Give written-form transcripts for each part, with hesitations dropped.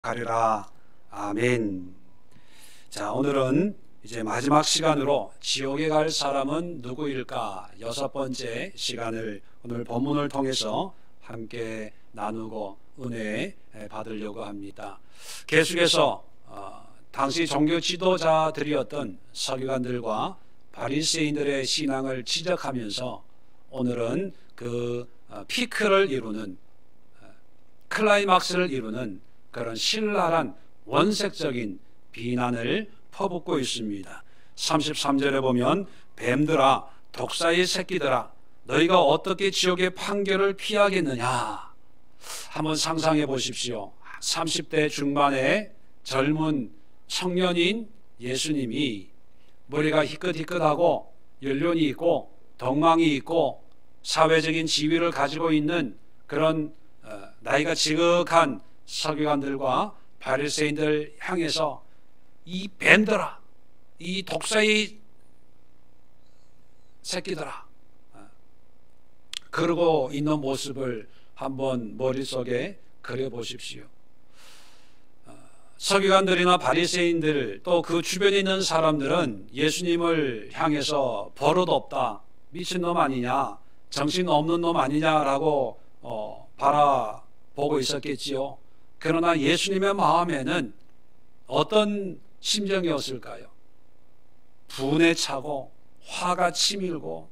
가리라. 아멘. 자, 오늘은 이제 마지막 시간으로 지옥에 갈 사람은 누구일까? 6번째 시간을 오늘 본문을 통해서 함께 나누고 은혜 받으려고 합니다. 계속해서 당시 종교 지도자들이었던 서기관들과 바리새인들의 신앙을 지적하면서 오늘은 그 피크를 이루는, 클라이막스를 이루는 그런 신랄한 원색적인 비난을 퍼붓고 있습니다. 33절에 보면 뱀들아, 독사의 새끼들아, 너희가 어떻게 지옥의 판결을 피하겠느냐. 한번 상상해 보십시오. 30대 중반의 젊은 청년인 예수님이 머리가 희끗희끗하고 연륜이 있고 덕망이 있고 사회적인 지위를 가지고 있는 그런 나이가 지극한 서기관들과 바리새인들 향해서 이 뱀들아, 이 독사의 새끼들아, 그러고 있는 모습을 한번 머릿속에 그려보십시오. 서기관들이나 바리새인들 또 그 주변에 있는 사람들은 예수님을 향해서 버릇 없다, 미친놈 아니냐, 정신 없는 놈 아니냐라고 바라보고 있었겠지요. 그러나 예수님의 마음에는 어떤 심정이었을까요? 분에 차고 화가 치밀고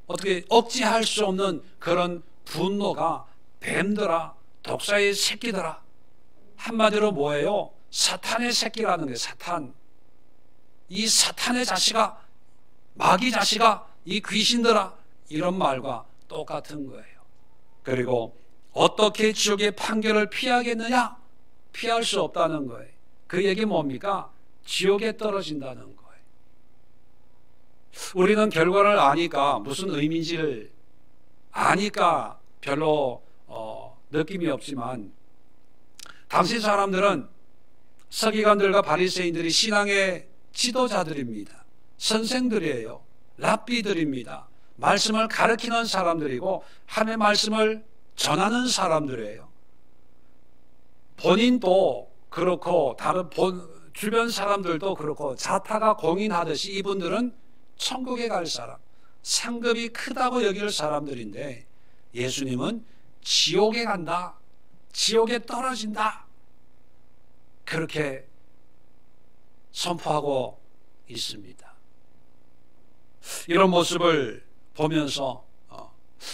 어떻게 억제할 수 없는 그런 분노가 뱀들아, 독사의 새끼들아, 한마디로 뭐예요? 사탄의 새끼라는 거예요. 사탄. 이 사탄의 자식아, 마귀 자식아, 이 귀신들아, 이런 말과 똑같은 거예요. 그리고 어떻게 지옥의 판결을 피하겠느냐? 피할 수 없다는 거예요. 그 얘기 뭡니까? 지옥에 떨어진다는 거예요. 우리는 결과를 아니까, 무슨 의미인지를 아니까 별로 느낌이 없지만, 당시 사람들은 서기관들과 바리새인들이 신앙의 지도자들입니다. 선생들이에요. 랍비들입니다. 말씀을 가르치는 사람들이고 하나님의 말씀을 전하는 사람들이에요. 본인도 그렇고 다른 주변 사람들도 그렇고 자타가 공인하듯이 이분들은 천국에 갈 사람, 상급이 크다고 여길 사람들인데 예수님은 지옥에 간다, 지옥에 떨어진다, 그렇게 선포하고 있습니다. 이런 모습을 보면서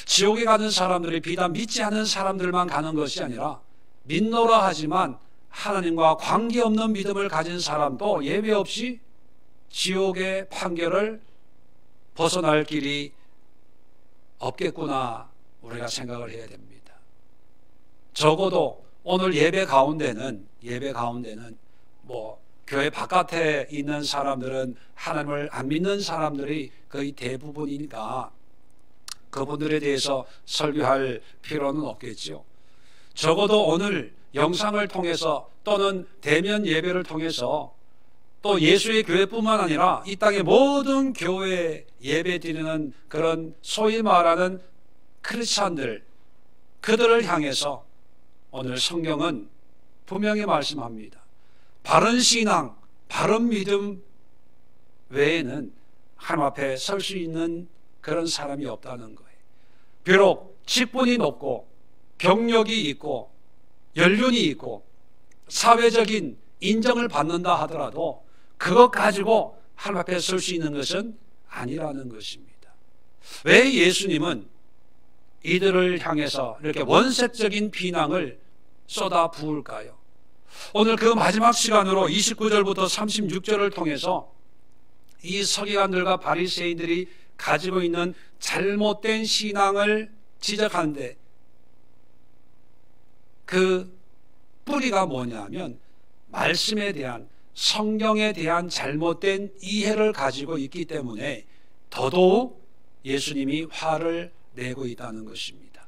지옥에 가는 사람들이 비단 믿지 않는 사람들만 가는 것이 아니라 믿노라 하지만 하나님과 관계없는 믿음을 가진 사람도 예외 없이 지옥의 판결을 벗어날 길이 없겠구나, 우리가 생각을 해야 됩니다. 적어도 오늘 예배 가운데는 뭐 교회 바깥에 있는 사람들은 하나님을 안 믿는 사람들이 거의 대부분이니까 그분들에 대해서 설교할 필요는 없겠죠. 적어도 오늘 영상을 통해서 또는 대면 예배를 통해서 또 예수의 교회뿐만 아니라 이 땅의 모든 교회 예배 드리는 그런 소위 말하는 크리스찬들, 그들을 향해서 오늘 성경은 분명히 말씀합니다. 바른 신앙, 바른 믿음 외에는 하나님 앞에 설 수 있는 그런 사람이 없다는 거예요. 비록 직분이 높고 경력이 있고 연륜이 있고 사회적인 인정을 받는다 하더라도 그것 가지고 하나님 앞에 설 수 있는 것은 아니라는 것입니다. 왜 예수님은 이들을 향해서 이렇게 원색적인 비난을 쏟아 부을까요? 오늘 그 마지막 시간으로 29절부터 36절을 통해서 이 서기관들과 바리새인들이 가지고 있는 잘못된 신앙을 지적하는데 그 뿌리가 뭐냐면 말씀에 대한, 성경에 대한 잘못된 이해를 가지고 있기 때문에 더더욱 예수님이 화를 내고 있다는 것입니다.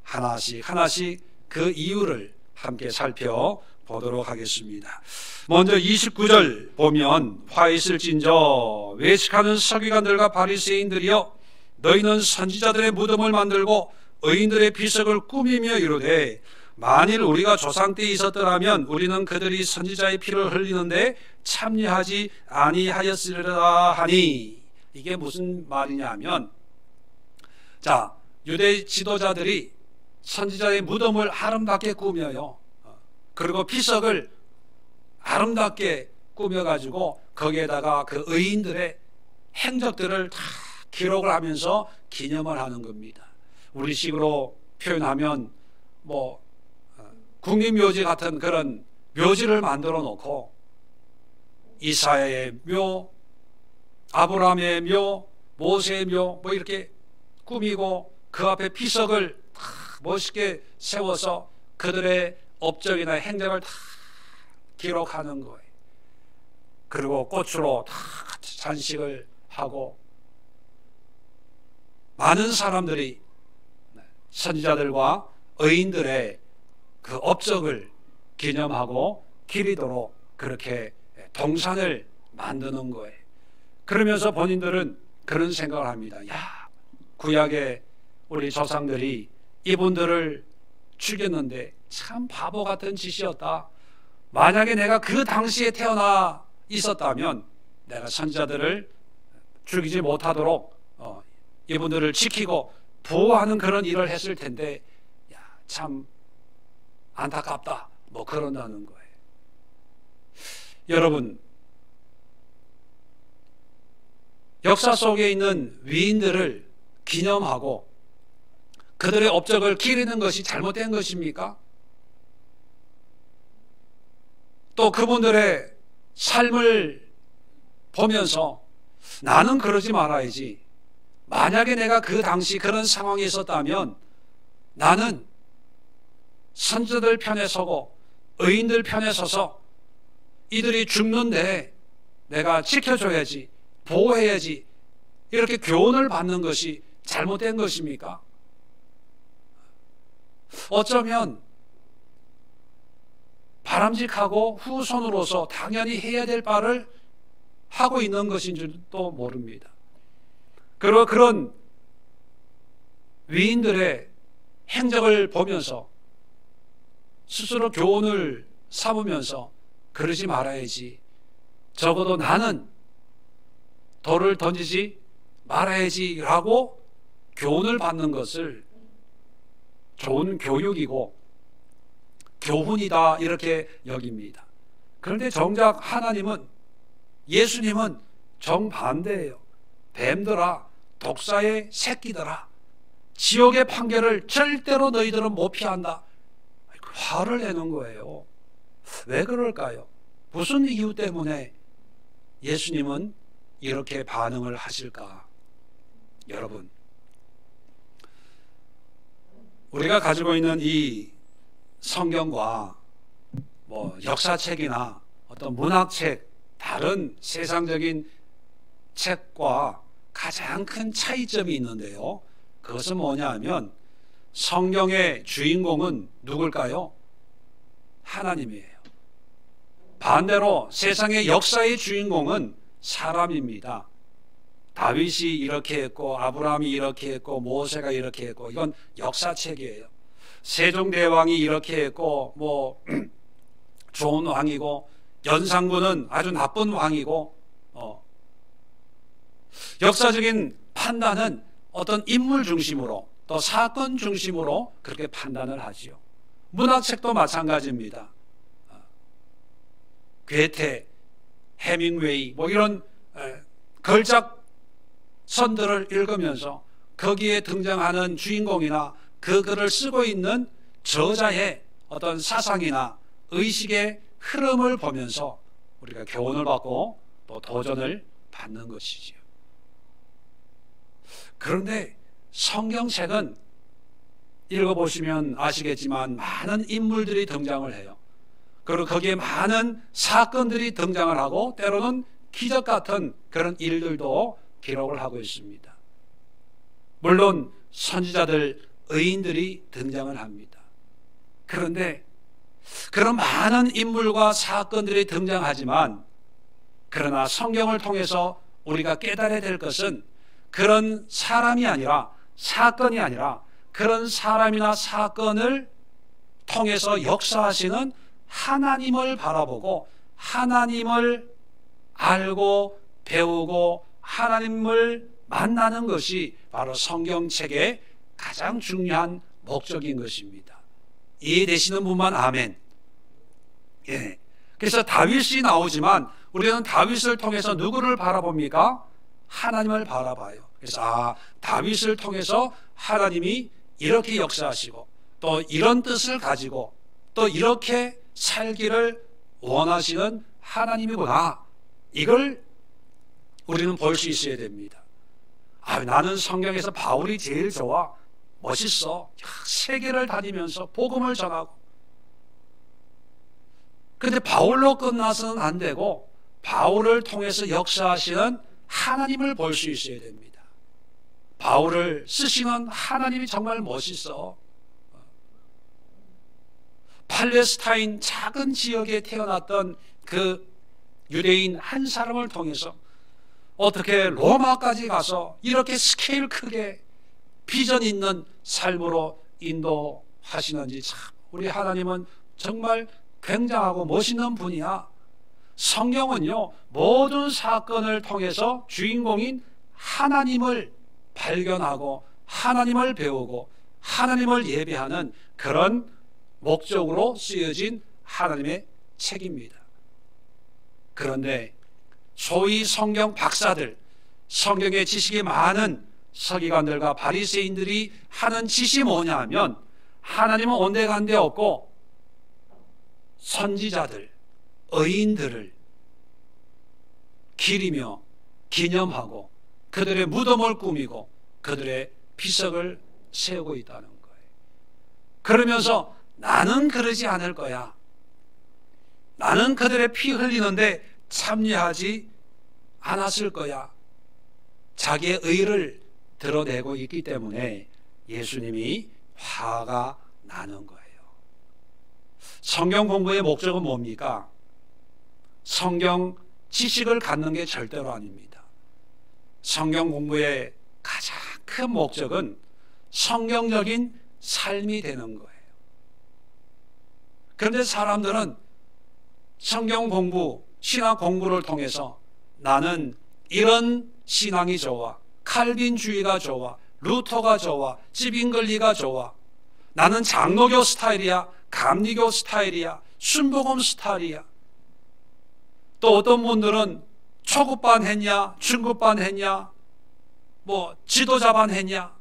하나씩 하나씩 그 이유를 함께 살펴보도록 하겠습니다. 먼저 29절 보면 화 있을진저 외식하는 서기관들과 바리새인들이여, 너희는 선지자들의 무덤을 만들고 의인들의 비석을 꾸미며 이르되 만일 우리가 조상 때 있었더라면 우리는 그들이 선지자의 피를 흘리는데 참여하지 아니하였으리라 하니. 이게 무슨 말이냐면, 자, 유대 지도자들이 선지자의 무덤을 아름답게 꾸며요. 그리고 피석을 아름답게 꾸며가지고 거기에다가 그 의인들의 행적들을 다 기록을 하면서 기념을 하는 겁니다. 우리식으로 표현하면 뭐 국립묘지 같은 그런 묘지를 만들어 놓고 이사야의 묘, 아브라함의 묘, 모세의 묘 뭐 이렇게 꾸미고 그 앞에 피석을 다 멋있게 세워서 그들의 업적이나 행적을 다 기록하는 거예요. 그리고 꽃으로 다 장식을 하고 많은 사람들이 선지자들과 의인들의 그 업적을 기념하고 기리도록 그렇게 동산을 만드는 거예요. 그러면서 본인들은 그런 생각을 합니다. 야, 구약의 우리 조상들이 이분들을 죽였는데 참 바보 같은 짓이었다. 만약에 내가 그 당시에 태어나 있었다면 내가 선지자들을 죽이지 못하도록 이분들을 지키고 보호하는 그런 일을 했을 텐데, 야, 참 안타깝다. 뭐 그런다는 거예요. 여러분, 역사 속에 있는 위인들을 기념하고 그들의 업적을 기리는 것이 잘못된 것입니까? 또 그분들의 삶을 보면서 나는 그러지 말아야지. 만약에 내가 그 당시 그런 상황에 있었다면 나는 선지자들 편에 서고 의인들 편에 서서 이들이 죽는데 내가 지켜줘야지, 보호해야지, 이렇게 교훈을 받는 것이 잘못된 것입니까? 어쩌면 바람직하고 후손으로서 당연히 해야 될 바를 하고 있는 것인 줄도 모릅니다. 그리고 그런 위인들의 행적을 보면서 스스로 교훈을 삼으면서 그러지 말아야지, 적어도 나는 돌을 던지지 말아야지 라고 교훈을 받는 것을 좋은 교육이고 교훈이다 이렇게 여깁니다. 그런데 정작 하나님은, 예수님은 정반대예요. 뱀들아, 독사의 새끼들아, 지옥의 판결을 절대로 너희들은 못 피한다. 화를 내는 거예요. 왜 그럴까요? 무슨 이유 때문에 예수님은 이렇게 반응을 하실까? 여러분, 우리가 가지고 있는 이 성경과 뭐 역사책이나 어떤 문학책, 다른 세상적인 책과 가장 큰 차이점이 있는데요. 그것은 뭐냐 하면 성경의 주인공은 누굴까요? 하나님이에요. 반대로 세상의 역사의 주인공은 사람입니다. 다윗이 이렇게 했고 아브라함이 이렇게 했고 모세가 이렇게 했고, 이건 역사책이에요. 세종대왕이 이렇게 했고 뭐 좋은 왕이고 연산군은 아주 나쁜 왕이고, 역사적인 판단은 어떤 인물 중심으로 또 사건 중심으로 그렇게 판단을 하지요. 문학책도 마찬가지입니다. 괴테, 해밍웨이 뭐 이런 걸작선들을 읽으면서 거기에 등장하는 주인공이나 그 글을 쓰고 있는 저자의 어떤 사상이나 의식의 흐름을 보면서 우리가 교훈을 받고 또 도전을 받는 것이지요. 그런데 성경책은 읽어보시면 아시겠지만 많은 인물들이 등장을 해요. 그리고 거기에 많은 사건들이 등장을 하고 때로는 기적 같은 그런 일들도 기록을 하고 있습니다. 물론 선지자들, 의인들이 등장을 합니다. 그런데 그런 많은 인물과 사건들이 등장하지만, 그러나 성경을 통해서 우리가 깨달아야 될 것은 그런 사람이 아니라, 사건이 아니라 그런 사람이나 사건을 통해서 역사하시는 하나님을 바라보고 하나님을 알고 배우고 하나님을 만나는 것이 바로 성경책의 가장 중요한 목적인 것입니다. 이해되시는 분만 아멘. 예. 그래서 다윗이 나오지만 우리는 다윗을 통해서 누구를 바라봅니까? 하나님을 바라봐요. 그래서 다윗을 통해서 하나님이 이렇게 역사하시고 또 이런 뜻을 가지고 또 이렇게 살기를 원하시는 하나님이구나. 이걸 우리는 볼 수 있어야 됩니다. 나는 성경에서 바울이 제일 좋아. 멋있어. 세계를 다니면서 복음을 전하고. 그런데 바울로 끝나서는 안 되고 바울을 통해서 역사하시는 하나님을 볼 수 있어야 됩니다. 바울을 쓰시는 하나님이 정말 멋있어. 팔레스타인 작은 지역에 태어났던 그 유대인 한 사람을 통해서 어떻게 로마까지 가서 이렇게 스케일 크게 비전 있는 삶으로 인도하시는지 참 우리 하나님은 정말 굉장하고 멋있는 분이야. 성경은요 모든 사건을 통해서 주인공인 하나님을 발견하고 하나님을 배우고 하나님을 예배하는 그런 목적으로 쓰여진 하나님의 책입니다. 그런데 소위 성경 박사들, 성경의 지식이 많은 서기관들과 바리새인들이 하는 짓이 뭐냐 하면 하나님은 온데간데 없고 선지자들, 의인들을 기리며 기념하고 그들의 무덤을 꾸미고 그들의 비석을 세우고 있다는 거예요. 그러면서 나는 그러지 않을 거야. 나는 그들의 피 흘리는데 참여하지 않았을 거야. 자기의 의를 드러내고 있기 때문에 예수님이 화가 나는 거예요. 성경 공부의 목적은 뭡니까? 성경 지식을 갖는 게 절대로 아닙니다. 성경 공부의 가장 큰 목적은 성경적인 삶이 되는 거예요. 그런데 사람들은 성경 공부, 신학 공부를 통해서 나는 이런 신앙이 좋아, 칼빈주의가 좋아, 루터가 좋아, 집인글리가 좋아, 나는 장로교 스타일이야, 감리교 스타일이야, 순복음 스타일이야. 또 어떤 분들은 초급반 했냐, 중급반 했냐, 지도자반 했냐,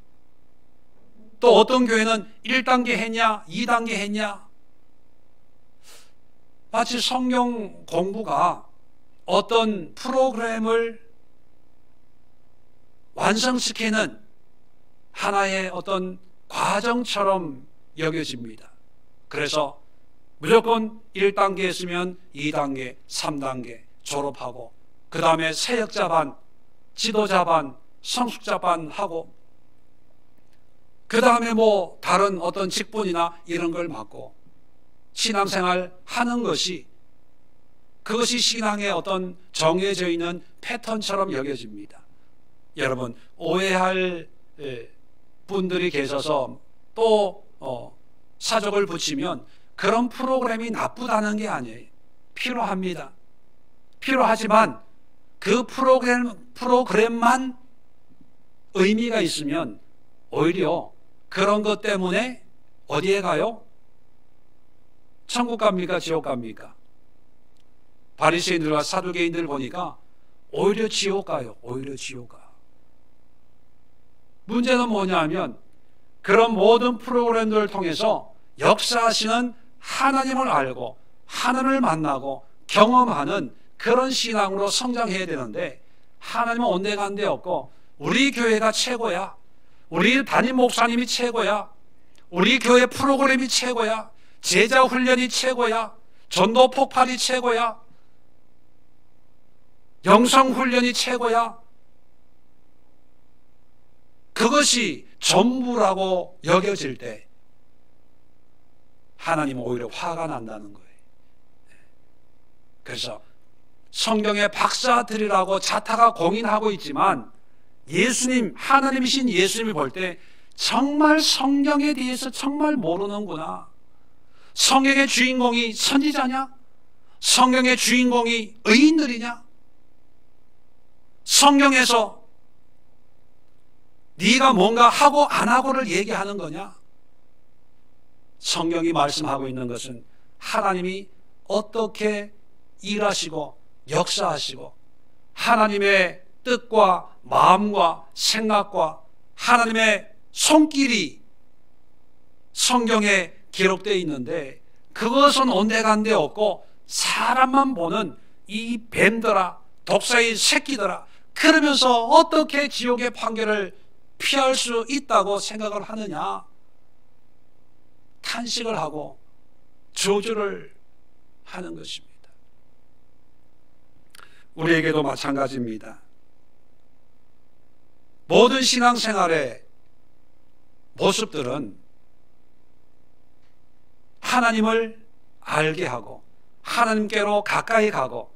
또 어떤 교회는 1단계 했냐, 2단계 했냐. 마치 성경 공부가 어떤 프로그램을 완성시키는 하나의 어떤 과정처럼 여겨집니다. 그래서 무조건 1단계 했으면 2단계, 3단계 졸업하고 그 다음에 사역자반, 지도자반, 성숙자반 하고 그 다음에 다른 어떤 직분이나 이런 걸 맡고 신앙생활 하는 것이 그것이 신앙의 어떤 정해져 있는 패턴처럼 여겨집니다. 여러분 오해할 분들이 계셔서 또 사족을 붙이면 그런 프로그램이 나쁘다는 게 아니에요. 필요합니다. 필요하지만 그 프로그램만 의미가 있으면 오히려 그런 것 때문에 어디에 가요? 천국 갑니까? 지옥 갑니까? 바리새인들과 사두개인들 보니까 오히려 지옥 가요. 오히려 지옥 가. 문제는 뭐냐면 그런 모든 프로그램들을 통해서 역사하시는 하나님을 알고 하나님을 만나고 경험하는 그런 신앙으로 성장해야 되는데 하나님은 온데간데 없고 우리 교회가 최고야. 우리 담임 목사님이 최고야. 우리 교회 프로그램이 최고야. 제자 훈련이 최고야. 전도 폭발이 최고야. 영성 훈련이 최고야. 그것이 전부라고 여겨질 때 하나님은 오히려 화가 난다는 거예요. 그래서 성경의 박사들이라고 자타가 공인하고 있지만 예수님, 하나님이신 예수님이 볼 때 정말 성경에 대해서 정말 모르는구나. 성경의 주인공이 선지자냐? 성경의 주인공이 의인들이냐? 성경에서 네가 뭔가 하고 안 하고를 얘기하는 거냐? 성경이 말씀하고 있는 것은 하나님이 어떻게 일하시고 역사하시고 하나님의 뜻과 마음과 생각과 하나님의 손길이 성경에 기록되어 있는데, 그것은 온데간데 없고 사람만 보는 이 뱀들아, 독사의 새끼들아, 그러면서 어떻게 지옥의 판결을 피할 수 있다고 생각을 하느냐? 탄식을 하고 저주를 하는 것입니다. 우리에게도 마찬가지입니다. 모든 신앙생활의 모습들은 하나님을 알게 하고 하나님께로 가까이 가고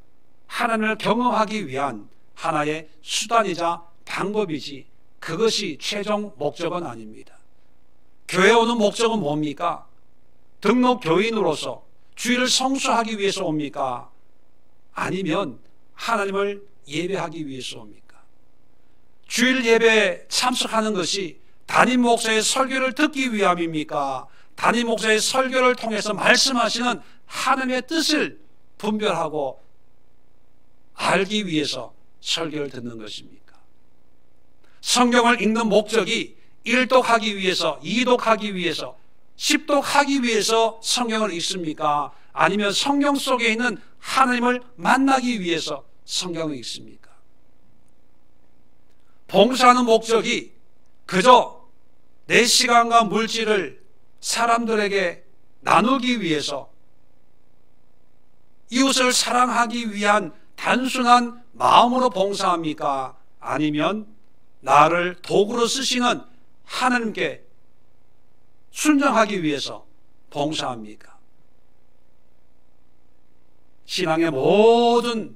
하나님을 경험하기 위한 하나의 수단이자 방법이지, 그것이 최종 목적은 아닙니다. 교회 오는 목적은 뭡니까? 등록 교인으로서 주일을 성수하기 위해서 옵니까? 아니면 하나님을 예배하기 위해서 옵니까? 주일 예배에 참석하는 것이 담임 목사의 설교를 듣기 위함입니까? 담임 목사의 설교를 통해서 말씀하시는 하나님의 뜻을 분별하고 알기 위해서 설교를 듣는 것입니까? 성경을 읽는 목적이 1독하기 위해서, 2독하기 위해서, 10독하기 위해서 성경을 읽습니까? 아니면 성경 속에 있는 하나님을 만나기 위해서 성경을 읽습니까? 봉사하는 목적이 그저 내 시간과 물질을 사람들에게 나누기 위해서, 이웃을 사랑하기 위한 단순한 마음으로 봉사합니까? 아니면 나를 도구로 쓰시는 하나님께 순종하기 위해서 봉사합니까? 신앙의 모든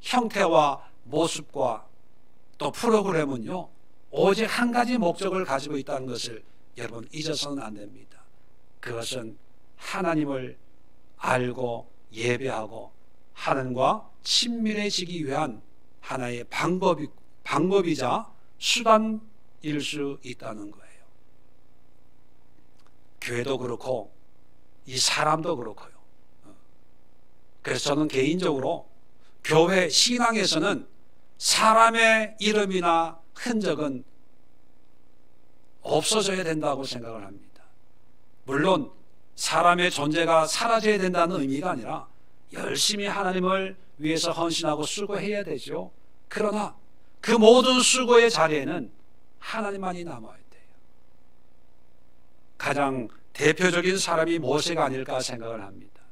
형태와 모습과 또 프로그램은요, 오직 한 가지 목적을 가지고 있다는 것을 여러분 잊어서는 안 됩니다. 그것은 하나님을 알고 예배하고 하나님과 친밀해지기 위한 하나의 방법이자 수단일 수 있다는 거예요. 교회도 그렇고 이 사람도 그렇고요. 그래서 저는 개인적으로 교회 신앙에서는 사람의 이름이나 흔적은 없어져야 된다고 생각을 합니다. 물론 사람의 존재가 사라져야 된다는 의미가 아니라 열심히 하나님을 위해서 헌신하고 수고해야 되죠. 그러나 그 모든 수고의 자리에는 하나님만이 남아야 돼요. 가장 대표적인 사람이 모세가 아닐까 생각을 합니다.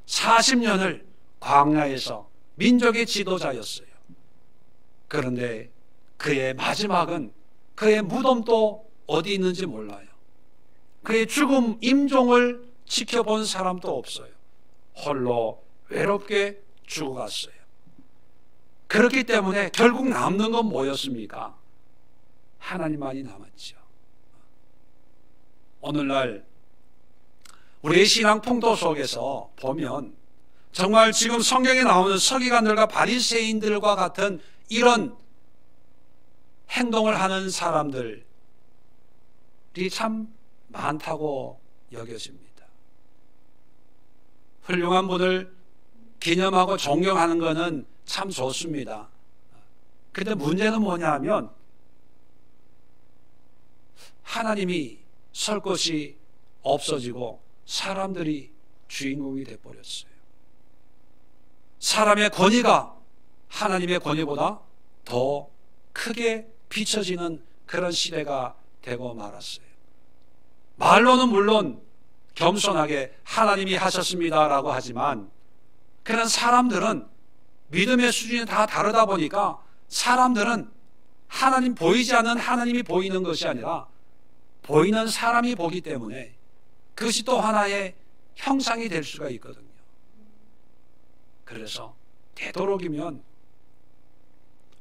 40년을 광야에서 민족의 지도자였어요. 그런데 그의 마지막은, 그의 무덤도 어디 있는지 몰라요. 그의 죽음 임종을 지켜본 사람도 없어요. 홀로 외롭게 죽어갔어요. 그렇기 때문에 결국 남는 건 뭐였습니까? 하나님만이 남았죠. 오늘날 우리의 신앙 풍토 속에서 보면 정말 지금 성경에 나오는 서기관들과 바리새인들과 같은 이런 행동을 하는 사람들이 참 많다고 여겨집니다. 훌륭한 분을 기념하고 존경하는 것은 참 좋습니다. 그런데 문제는 뭐냐면 하나님이 설 곳이 없어지고 사람들이 주인공이 되어버렸어요. 사람의 권위가 하나님의 권위보다 더 크게 비춰지는 그런 시대가 되고 말았어요. 말로는 물론 겸손하게 하나님이 하셨습니다라고 하지만, 그런 사람들은 믿음의 수준이 다 다르다 보니까 사람들은 하나님, 보이지 않는 하나님이 보이는 것이 아니라 보이는 사람이 보기 때문에 그것이 또 하나의 형상이 될 수가 있거든요. 그래서 되도록이면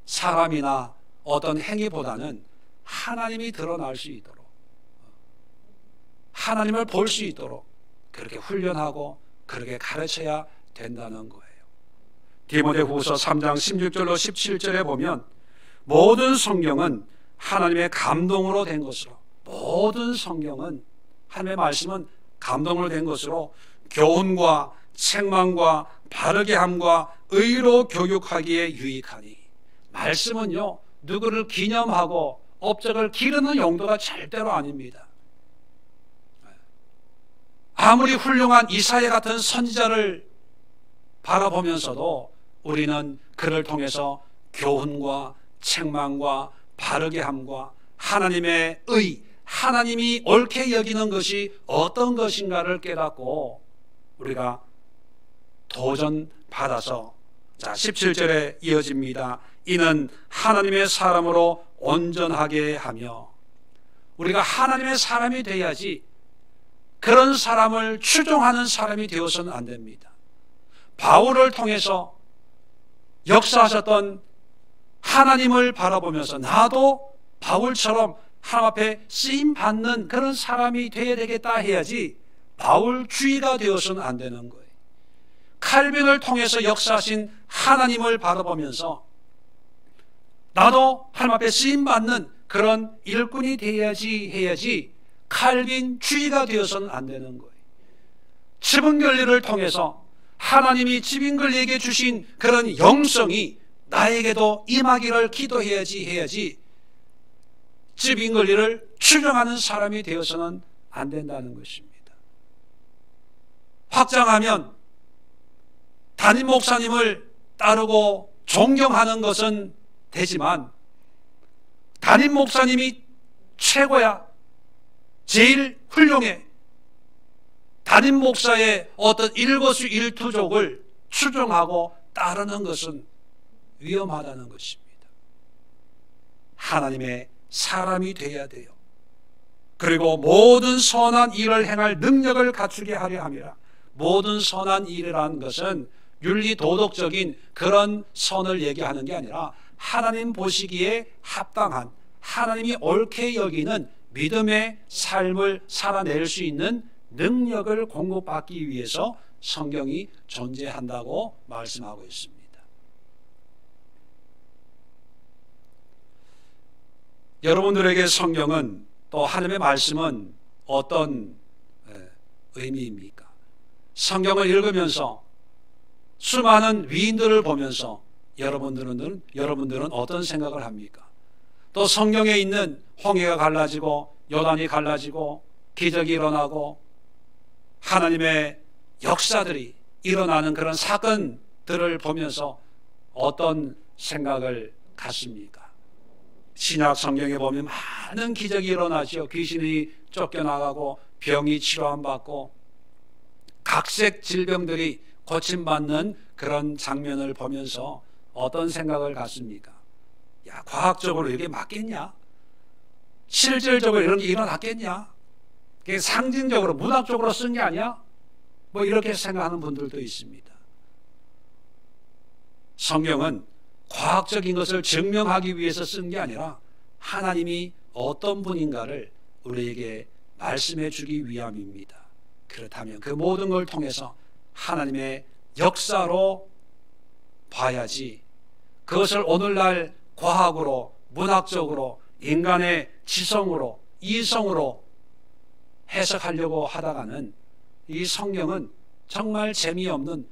사람이나 어떤 행위보다는 하나님이 드러날 수 있도록, 하나님을 볼 수 있도록 그렇게 훈련하고 그렇게 가르쳐야 된다는 거예요. 디모데후서 3장 16절로 17절에 보면 모든 성경은 하나님의 감동으로 된 것으로, 모든 성경은 하나님의 말씀은 감동으로 된 것으로 교훈과 책망과 바르게 함과 의로 교육하기에 유익하니, 말씀은요 누구를 기념하고 업적을 기르는 용도가 절대로 아닙니다. 아무리 훌륭한 이사야 같은 선지자를 바라보면서도 우리는 그를 통해서 교훈과 책망과 바르게 함과 하나님의 의, 하나님이 옳게 여기는 것이 어떤 것인가를 깨닫고 우리가 도전받아서, 자 17절에 이어집니다. 이는 하나님의 사람으로 온전하게 하며, 우리가 하나님의 사람이 돼야지 그런 사람을 추종하는 사람이 되어서는 안 됩니다. 바울을 통해서 역사하셨던 하나님을 바라보면서 나도 바울처럼 하나님 앞에 쓰임받는 그런 사람이 되어야 되겠다 해야지 바울주의가 되어서는 안 되는 거예요. 칼빈을 통해서 역사하신 하나님을 바라보면서 나도 하나님 앞에 쓰임받는 그런 일꾼이 되어야지 해야지 칼빈주의가 되어서는 안 되는 거예요. 지붕결리를 통해서 하나님이 지붕결리에게 주신 그런 영성이 나에게도 임하기를 기도해야지 해야지 지붕결리를 추종하는 사람이 되어서는 안 된다는 것입니다. 확장하면 담임 목사님을 따르고 존경하는 것은 되지만 담임 목사님이 최고야, 제일 훌륭해, 담임 목사의 어떤 일거수일투족을 추종하고 따르는 것은 위험하다는 것입니다. 하나님의 사람이 되어야 돼요. 그리고 모든 선한 일을 행할 능력을 갖추게 하려 함이라. 모든 선한 일이라는 것은 윤리 도덕적인 그런 선을 얘기하는 게 아니라 하나님 보시기에 합당한, 하나님이 옳게 여기는 믿음의 삶을 살아낼 수 있는 능력을 공급받기 위해서 성경이 존재한다고 말씀하고 있습니다. 여러분들에게 성경은, 또 하나님의 말씀은 어떤 의미입니까? 성경을 읽으면서 수많은 위인들을 보면서 여러분들은 어떤 생각을 합니까? 또 성경에 있는 홍해가 갈라지고 요단이 갈라지고 기적이 일어나고 하나님의 역사들이 일어나는 그런 사건들을 보면서 어떤 생각을 갖습니까? 신약 성경에 보면 많은 기적이 일어나죠. 귀신이 쫓겨나가고 병이 치료받고 각색 질병들이 고침받는 그런 장면을 보면서 어떤 생각을 갖습니까? 야, 과학적으로 이게 맞겠냐? 실질적으로 이런 게 일어났겠냐? 그게 상징적으로 문학적으로 쓴 게 아니야? 뭐 이렇게 생각하는 분들도 있습니다. 성경은 과학적인 것을 증명하기 위해서 쓴 게 아니라 하나님이 어떤 분인가를 우리에게 말씀해 주기 위함입니다. 그렇다면 그 모든 걸 통해서 하나님의 역사로 봐야지, 그것을 오늘날 과학으로, 문학적으로, 인간의 지성으로, 이성으로 해석하려고 하다가는 이 성경은 정말 재미없는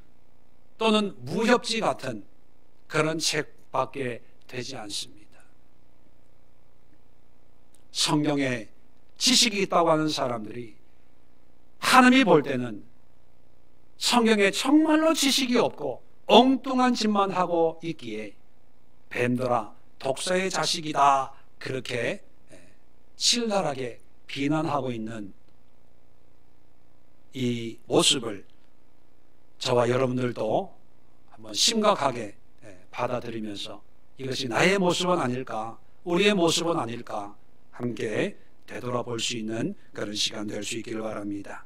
또는 무협지 같은 그런 책밖에 되지 않습니다. 성경에 지식이 있다고 하는 사람들이 하나님이 볼 때는 성경에 정말로 지식이 없고 엉뚱한 짓만 하고 있기에 뱀들아 독사의 자식이다, 그렇게 신랄하게 비난하고 있는 이 모습을 저와 여러분들도 한번 심각하게 받아들이면서 이것이 나의 모습은 아닐까, 우리의 모습은 아닐까 함께 되돌아볼 수 있는 그런 시간 될 수 있기를 바랍니다.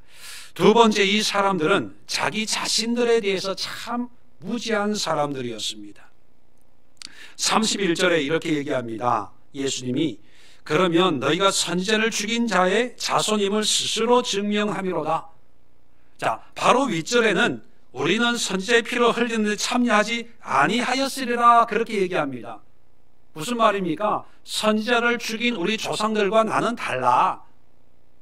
두 번째, 이 사람들은 자기 자신들에 대해서 참 무지한 사람들이었습니다. 31절에 이렇게 얘기합니다. 예수님이 그러면 너희가 선지자를 죽인 자의 자손임을 스스로 증명함이로다. 자, 바로 윗절에는 우리는 선지자의 피를 흘리는 데 참여하지 아니하였으리라 그렇게 얘기합니다. 무슨 말입니까? 선지자를 죽인 우리 조상들과 나는 달라.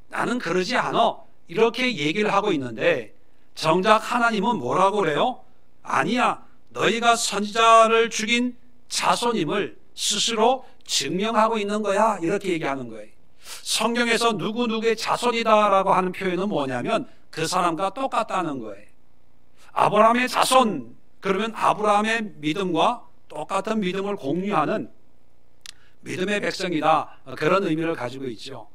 나는 그러지 않아. 이렇게 얘기를 하고 있는데 정작 하나님은 뭐라고 그래요? 아니야. 너희가 선지자를 죽인 자손임을 스스로 증명하고 있는 거야. 이렇게 얘기하는 거예요. 성경에서 누구누구의 자손이다라고 하는 표현은 뭐냐면 그 사람과 똑같다는 거예요. 아브라함의 자손, 그러면 아브라함의 믿음과 똑같은 믿음을 공유하는 믿음의 백성이다. 그런 의미를 가지고 있죠.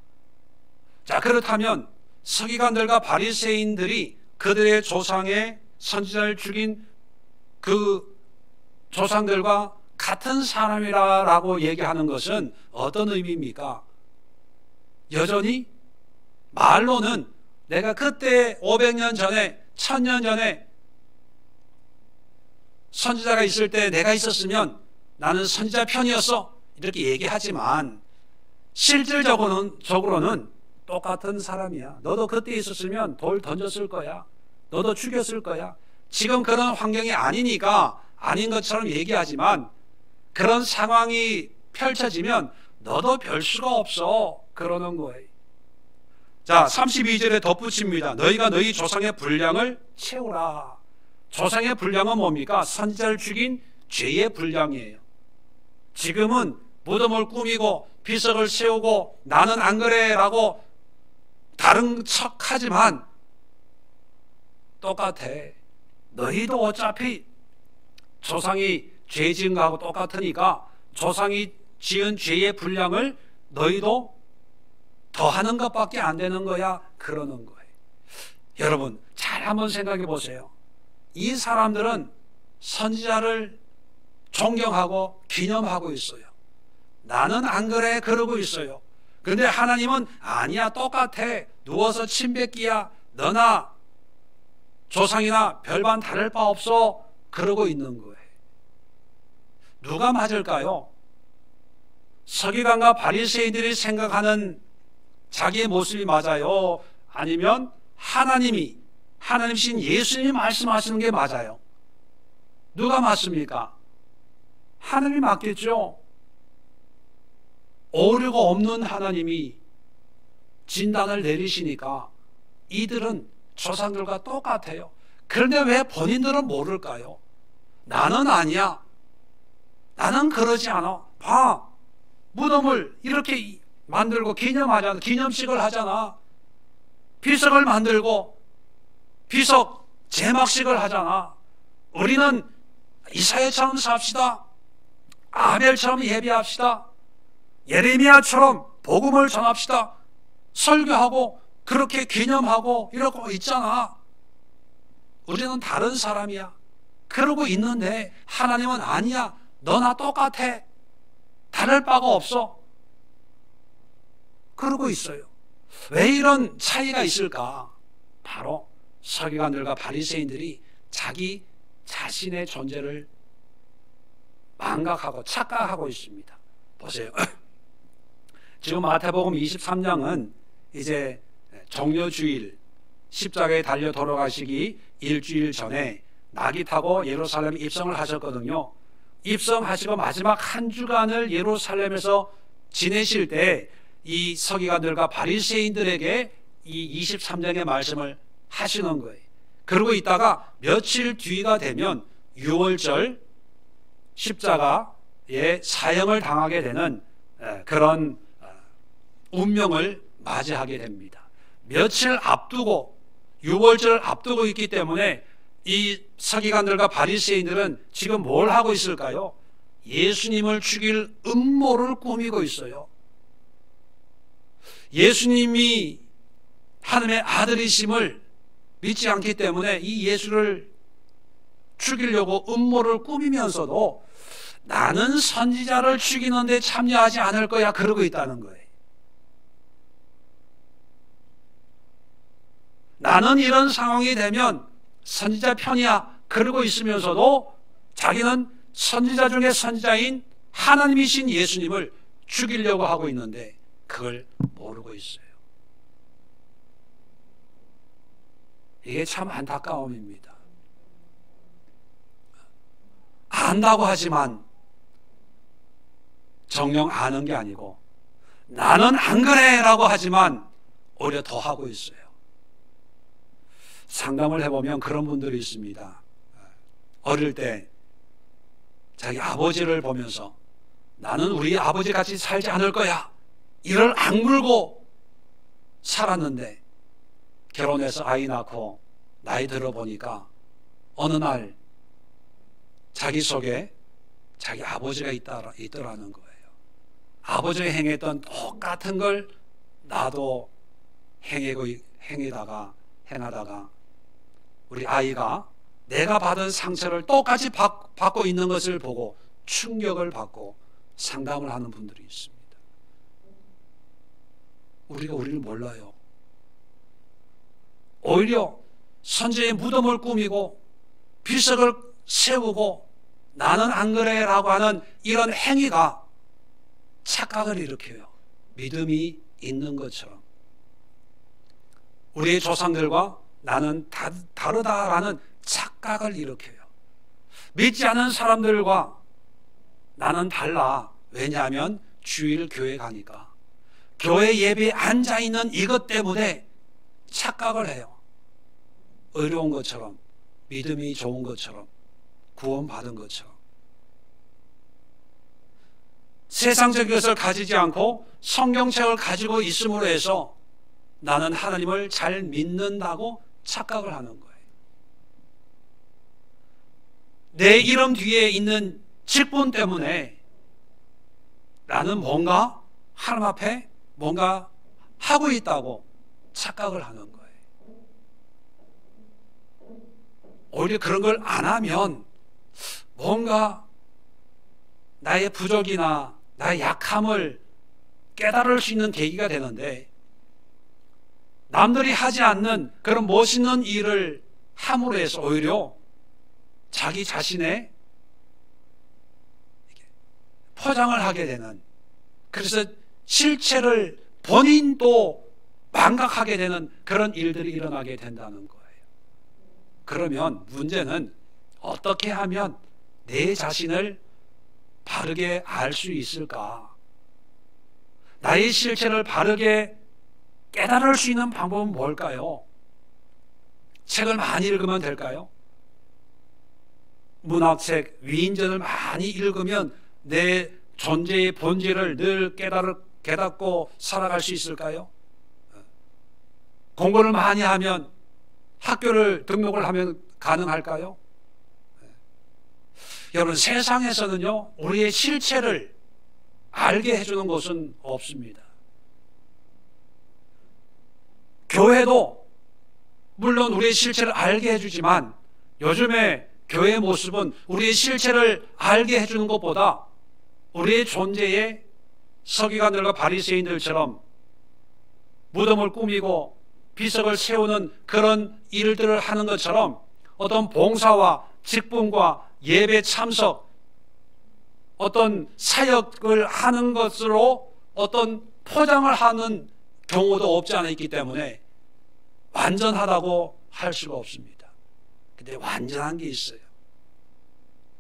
자, 그렇다면 서기관들과 바리새인들이 그들의 조상의 선지자를 죽인 그 조상들과 같은 사람이라고 얘기하는 것은 어떤 의미입니까? 여전히 말로는 내가 그때 500년 전에 1000년 전에 선지자가 있을 때 내가 있었으면 나는 선지자 편이었어 이렇게 얘기하지만 실질적으로는 똑같은 사람이야. 너도 그때 있었으면 돌 던졌을 거야. 너도 죽였을 거야. 지금 그런 환경이 아니니까 아닌 것처럼 얘기하지만 그런 상황이 펼쳐지면 너도 별 수가 없어 그러는 거예요. 자, 32절에 덧붙입니다. 너희가 너희 조상의 분량을 채우라. 조상의 분량은 뭡니까? 선지자를 죽인 죄의 분량이에요. 지금은 무덤을 꾸미고 비석을 세우고 나는 안 그래 라고 다른 척하지만 똑같아. 너희도 어차피 조상이 죄 지은 거하고 똑같으니까 조상이 지은 죄의 분량을 너희도 더하는 것밖에 안 되는 거야 그러는 거예요. 여러분 잘 한번 생각해 보세요. 이 사람들은 선지자를 존경하고 기념하고 있어요. 나는 안 그래 그러고 있어요. 그런데 하나님은 아니야 똑같아. 누워서 침 뱉기야. 너나 조상이나 별반 다를 바 없어 그러고 있는 거예요. 누가 맞을까요? 서기관과 바리새인들이 생각하는 자기의 모습이 맞아요? 아니면 하나님이신 예수님이 말씀하시는 게 맞아요? 누가 맞습니까? 하나님이 맞겠죠. 오류가 없는 하나님이 진단을 내리시니까 이들은 조상들과 똑같아요. 그런데 왜 본인들은 모를까요? 나는 아니야. 나는 그러지 않아. 봐. 무덤을 이렇게 만들고 기념하잖아. 기념식을 하잖아. 비석을 만들고 비석 제막식을 하잖아. 우리는 이사야처럼 삽시다. 아벨처럼 예배합시다. 예레미야처럼 복음을 전합시다. 설교하고 그렇게 기념하고 이러고 있잖아. 우리는 다른 사람이야. 그러고 있는데 하나님은 아니야. 너나 똑같아. 다를 바가 없어. 그러고 있어요. 왜 이런 차이가 있을까? 바로 서기관들과 바리새인들이 자기 자신의 존재를 망각하고 착각하고 있습니다. 보세요. 지금 마태복음 23장은 이제 종려주일 십자가에 달려 돌아가시기 일주일 전에 낙이 타고 예루살렘에 입성을 하셨거든요. 입성하시고 마지막 한 주간을 예루살렘에서 지내실 때 이 서기관들과 바리새인들에게 이 23장의 말씀을 하시는 거예요. 그러고 있다가 며칠 뒤가 되면 6월절 십자가의 사형을 당하게 되는 그런 운명을 맞이하게 됩니다. 며칠 앞두고 6월절 앞두고 있기 때문에 이 서기관들과 바리새인들은 지금 뭘 하고 있을까요? 예수님을 죽일 음모를 꾸미고 있어요. 예수님이 하나님의 아들이심을 믿지 않기 때문에 이 예수를 죽이려고 음모를 꾸미면서도 나는 선지자를 죽이는데 참여하지 않을 거야 그러고 있다는 거예요. 나는 이런 상황이 되면 선지자 편이야 그러고 있으면서도 자기는 선지자 중에 선지자인 하나님이신 예수님을 죽이려고 하고 있는데 그걸 모르고 있어요. 이게 참 안타까움입니다. 안다고 하지만 정녕 아는 게 아니고, 나는 안 그래 라고 하지만 오히려 더 하고 있어요. 상담을 해보면 그런 분들이 있습니다. 어릴 때 자기 아버지를 보면서 나는 우리 아버지 같이 살지 않을 거야, 이를 악물고 살았는데 결혼해서 아이 낳고 나이 들어보니까 어느 날 자기 속에 자기 아버지가 있더라는 거예요. 아버지가 행했던 똑같은 걸 나도 행하다가 우리 아이가 내가 받은 상처를 똑같이 받고 있는 것을 보고 충격을 받고 상담을 하는 분들이 있습니다. 우리가 우리를 몰라요. 오히려 선제의 무덤을 꾸미고 비석을 세우고 나는 안 그래 라고 하는 이런 행위가 착각을 일으켜요. 믿음이 있는 것처럼. 우리의 조상들과 나는 다르다라는 착각을 일으켜요. 믿지 않은 사람들과 나는 달라. 왜냐하면 주일 교회 가니까. 교회 예배에 앉아있는 이것 때문에 착각을 해요. 의로운 것처럼, 믿음이 좋은 것처럼, 구원받은 것처럼. 세상적인 것을 가지지 않고 성경책을 가지고 있음으로 해서 나는 하나님을 잘 믿는다고 착각을 하는 거예요. 내 이름 뒤에 있는 직분 때문에 나는 뭔가 하나님 앞에 뭔가 하고 있다고 착각을 하는 거예요. 오히려 그런 걸 안 하면 뭔가 나의 부족이나 나의 약함을 깨달을 수 있는 계기가 되는데, 남들이 하지 않는 그런 멋있는 일을 함으로 해서 오히려 자기 자신의 포장을 하게 되는, 그래서 실체를 본인도 망각하게 되는 그런 일들이 일어나게 된다는 거예요. 그러면 문제는 어떻게 하면 내 자신을 바르게 알 수 있을까? 나의 실체를 바르게 깨달을 수 있는 방법은 뭘까요? 책을 많이 읽으면 될까요? 문학책, 위인전을 많이 읽으면 내 존재의 본질을 늘 깨닫고 살아갈 수 있을까요? 공부를 많이 하면, 학교를 등록을 하면 가능할까요? 여러분, 세상에서는요, 우리의 실체를 알게 해주는 것은 없습니다. 교회도 물론 우리의 실체를 알게 해주지만, 요즘에 교회의 모습은 우리의 실체를 알게 해주는 것보다 우리의 존재에 서기관들과 바리새인들처럼 무덤을 꾸미고 비석을 세우는 그런 일들을 하는 것처럼 어떤 봉사와 직분과 예배 참석, 어떤 사역을 하는 것으로 어떤 포장을 하는 경우도 없지 않아 있기 때문에 완전하다고 할 수가 없습니다. 근데 완전한 게 있어요.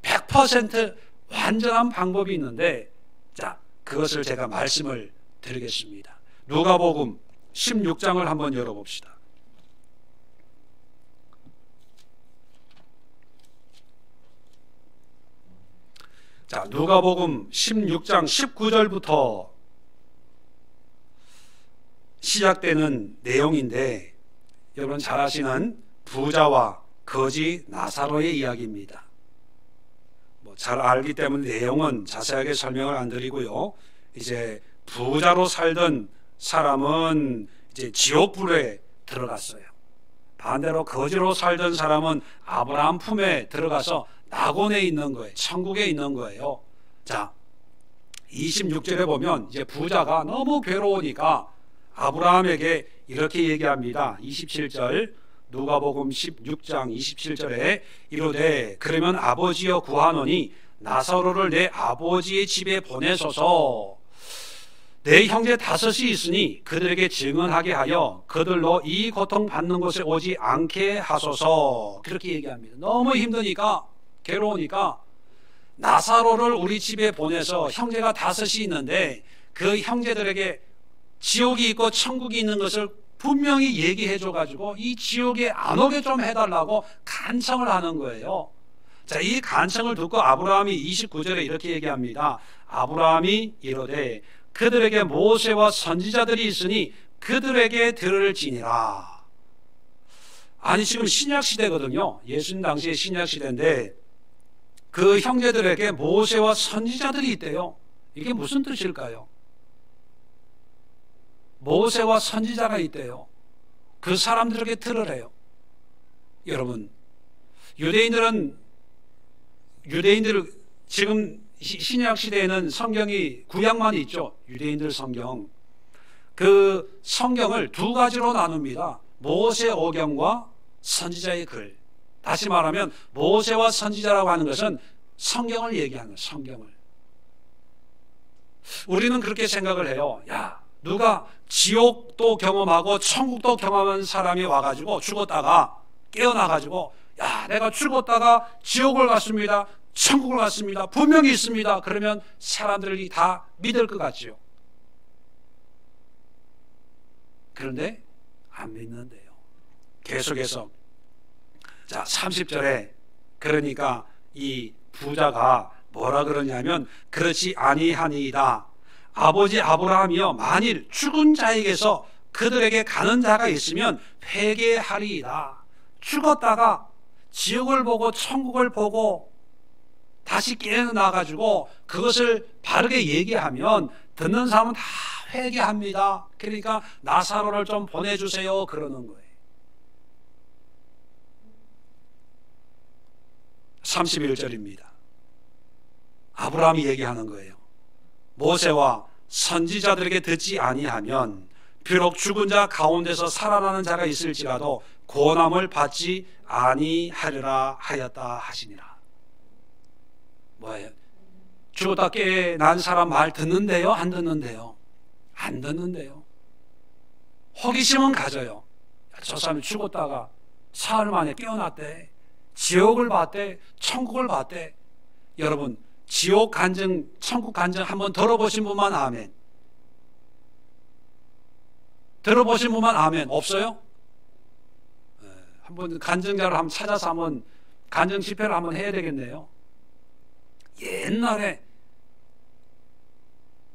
100% 완전한 방법이 있는데, 자, 그것을 제가 말씀을 드리겠습니다. 누가복음 16장을 한번 열어봅시다. 자, 누가복음 16장 19절부터 시작되는 내용인데, 여러분 잘 아시는 부자와 거지 나사로의 이야기입니다. 잘 알기 때문에 내용은 자세하게 설명을 안 드리고요. 이제 부자로 살던 사람은 이제 지옥불에 들어갔어요. 반대로 거지로 살던 사람은 아브라함 품에 들어가서 낙원에 있는 거예요. 천국에 있는 거예요. 자, 26절에 보면 이제 부자가 너무 괴로우니까 아브라함에게 이렇게 얘기합니다. 27절, 누가복음 16장 27절에 이르되 그러면 아버지여 구하노니 나사로를 내 아버지의 집에 보내소서. 내 형제 다섯이 있으니 그들에게 증언하게 하여 그들로 이 고통받는 곳에 오지 않게 하소서. 그렇게 얘기합니다. 너무 힘드니까, 괴로우니까 나사로를 우리 집에 보내서, 형제가 다섯이 있는데 그 형제들에게 지옥이 있고 천국이 있는 것을 분명히 얘기해 줘가지고 이 지옥에 안 오게 좀 해달라고 간청을 하는 거예요. 자, 이 간청을 듣고 아브라함이 29절에 이렇게 얘기합니다. 아브라함이 이르되 그들에게 모세와 선지자들이 있으니 그들에게 들을지니라. 아니, 지금 신약시대거든요. 예수님 당시에 신약시대인데 그 형제들에게 모세와 선지자들이 있대요. 이게 무슨 뜻일까요? 모세와 선지자가 있대요. 그 사람들에게 들으래요. 여러분, 유대인들 지금 신약 시대에는 성경이 구약만 있죠. 유대인들 성경. 그 성경을 두 가지로 나눕니다. 모세 오경과 선지자의 글. 다시 말하면 모세와 선지자라고 하는 것은 성경을 얘기하는 거예요. 성경을. 우리는 그렇게 생각을 해요. 야, 누가 지옥도 경험하고 천국도 경험한 사람이 와가지고 죽었다가 깨어나가지고, 야, 내가 죽었다가 지옥을 갔습니다, 천국을 갔습니다, 분명히 있습니다. 그러면 사람들이 다 믿을 것 같지요. 그런데 안 믿는데요. 계속해서, 자, 30절에 그러니까 이 부자가 뭐라 그러냐면, 그렇지 아니하니이다. 아버지 아브라함이여, 만일 죽은 자에게서 그들에게 가는 자가 있으면 회개하리이다. 죽었다가 지옥을 보고 천국을 보고 다시 깨어나가지고 그것을 바르게 얘기하면 듣는 사람은 다 회개합니다. 그러니까 나사로를 좀 보내주세요, 그러는 거예요. 31절입니다. 아브라함이 얘기하는 거예요. 모세와 선지자들에게 듣지 아니하면 비록 죽은 자 가운데서 살아나는 자가 있을지라도 고난을 받지 아니하리라 하였다 하시니라. 뭐예요? 죽었다 깨난 사람 말 듣는데요? 안 듣는데요? 안 듣는데요. 호기심은 가져요. 저 사람이 죽었다가 사흘 만에 깨어났대, 지옥을 봤대, 천국을 봤대. 여러분, 지옥 간증, 천국 간증 한번 들어보신 분만 아멘. 들어보신 분만 아멘. 없어요? 한번 간증자를 한번 찾아서 한번 간증 집회를 한번 해야 되겠네요. 옛날에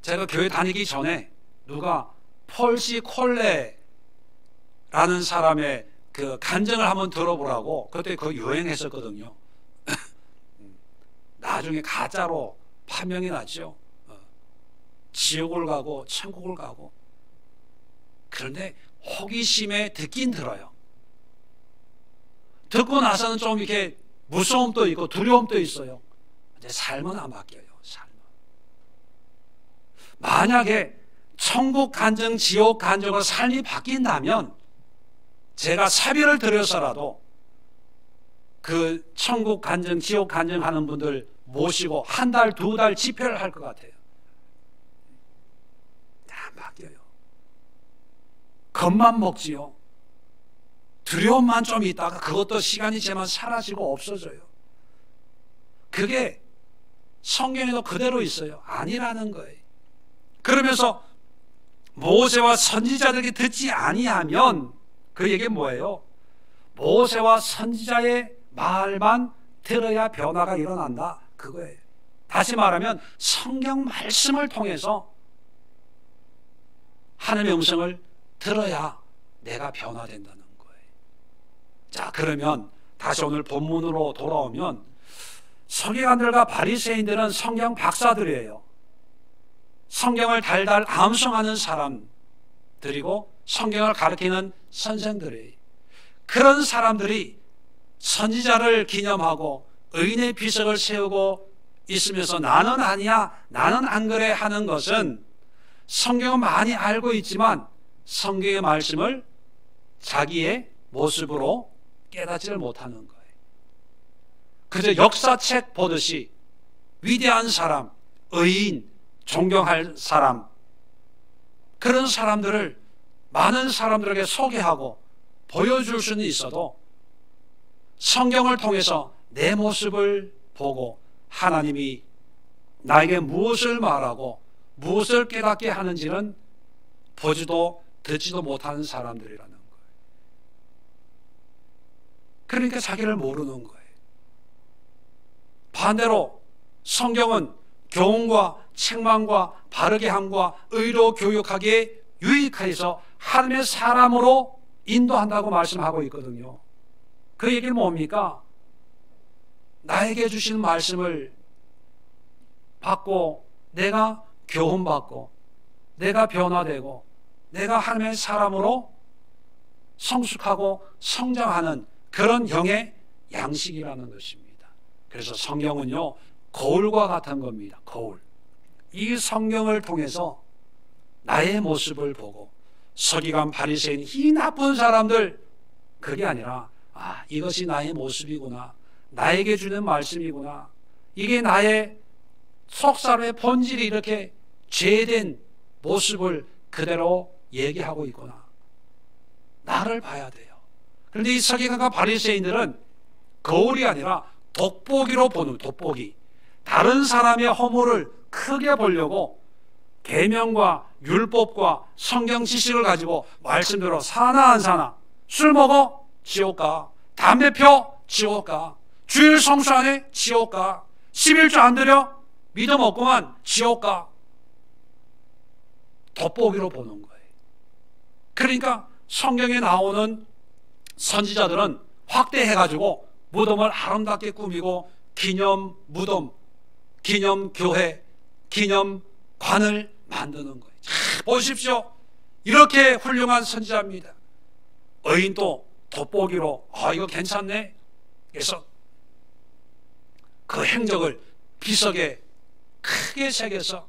제가 교회 다니기 전에 누가 폴시 콜레라는 사람의 그 간증을 한번 들어보라고, 그때 그거 유행했었거든요. 나중에 가짜로 판명이 났죠. 지옥을 가고 천국을 가고. 그런데 호기심에 듣긴 들어요. 듣고 나서는 좀 이렇게 무서움도 있고 두려움도 있어요. 근데 삶은 안 바뀌어요. 삶은. 만약에 천국 간증, 지옥 간증으로 삶이 바뀐다면 제가 사비를 들여서라도 그 천국 간증, 지옥 간증 하는 분들 모시고 한 달, 두 달 집회를 할 것 같아요. 안 바뀌어요. 겁만 먹지요. 두려움만 좀 있다가 그것도 시간이 지나면 사라지고 없어져요. 그게 성경에도 그대로 있어요. 아니라는 거예요. 그러면서 모세와 선지자들에게 듣지 아니하면, 그 얘기는 뭐예요? 모세와 선지자의 말만 들어야 변화가 일어난다, 그거예요. 다시 말하면 성경 말씀을 통해서 하나님의 음성을 들어야 내가 변화된다는 거예요. 자, 그러면 다시 오늘 본문으로 돌아오면, 서기관들과 바리새인들은 성경 박사들이에요. 성경을 달달 암송하는 사람들이고 성경을 가르치는 선생들이에요. 그런 사람들이 선지자를 기념하고 의인의 비석을 세우고 있으면서 나는 아니야, 나는 안 그래 하는 것은 성경은 많이 알고 있지만 성경의 말씀을 자기의 모습으로 깨닫지를 못하는 거예요. 그저 역사책 보듯이 위대한 사람, 의인, 존경할 사람, 그런 사람들을 많은 사람들에게 소개하고 보여줄 수는 있어도 성경을 통해서 내 모습을 보고 하나님이 나에게 무엇을 말하고 무엇을 깨닫게 하는지는 보지도 듣지도 못하는 사람들이라는 거예요. 그러니까 자기를 모르는 거예요. 반대로 성경은 교훈과 책망과 바르게 함과 의로 교육하기에 유익해서 하나님의 사람으로 인도한다고 말씀하고 있거든요. 그 얘기는 뭡니까? 나에게 주신 말씀을 받고 내가 교훈받고 내가 변화되고 내가 하나님의 사람으로 성숙하고 성장하는 그런 영의 양식이라는 것입니다. 그래서 성경은요, 거울과 같은 겁니다. 거울. 이 성경을 통해서 나의 모습을 보고 서기관 바리새인 이 나쁜 사람들, 그게 아니라 이것이 나의 모습이구나, 나에게 주는 말씀이구나, 이게 나의 속사람의 본질이 이렇게 죄된 모습을 그대로 얘기하고 있구나, 나를 봐야 돼요. 그런데 이 서기관과 바리새인들은 거울이 아니라 돋보기로 보는, 돋보기, 다른 사람의 허물을 크게 보려고 계명과 율법과 성경 지식을 가지고 말씀대로 사나 안 사나, 술 먹어? 지옥 가. 담배 펴? 지옥 가. 주일 성수 안 해? 지옥 가. 11조 안 드려? 믿음 없구만, 지옥 가. 돋보기로 보는 거예요. 그러니까 성경에 나오는 선지자들은 확대해가지고 무덤을 아름답게 꾸미고 기념 무덤, 기념 교회, 기념관을 만드는 거예요. 자, 보십시오. 이렇게 훌륭한 선지자입니다. 의인도 돋보기로 이거 괜찮네. 그래서 그 행적을 비석에 크게 새겨서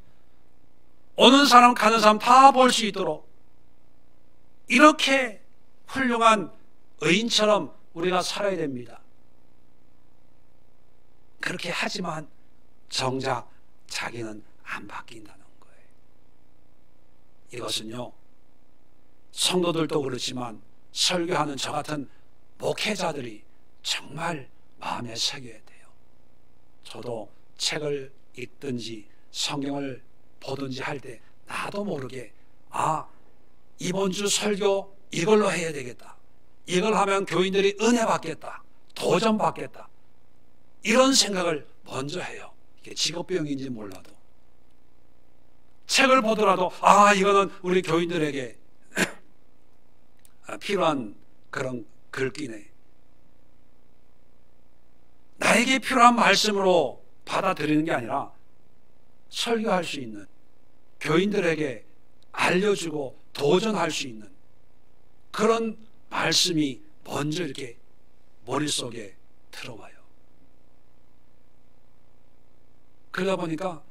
오는 사람 가는 사람 다 볼 수 있도록, 이렇게 훌륭한 의인처럼 우리가 살아야 됩니다. 그렇게 하지만 정작 자기는 안 바뀐다는 거예요. 이것은요, 성도들도 그렇지만 설교하는 저 같은 목회자들이 정말 마음에 새겨야 돼요. 저도 책을 읽든지 성경을 보든지 할 때 나도 모르게 이번 주 설교 이걸로 해야 되겠다, 이걸 하면 교인들이 은혜 받겠다, 도전 받겠다, 이런 생각을 먼저 해요. 이게 직업병인지 몰라도. 책을 보더라도 이거는 우리 교인들에게 필요한 그런 글귀네, 나에게 필요한 말씀으로 받아들이는 게 아니라 설교할 수 있는, 교인들에게 알려주고 도전할 수 있는 그런 말씀이 먼저 이렇게 머릿속에 들어와요. 그러다 보니까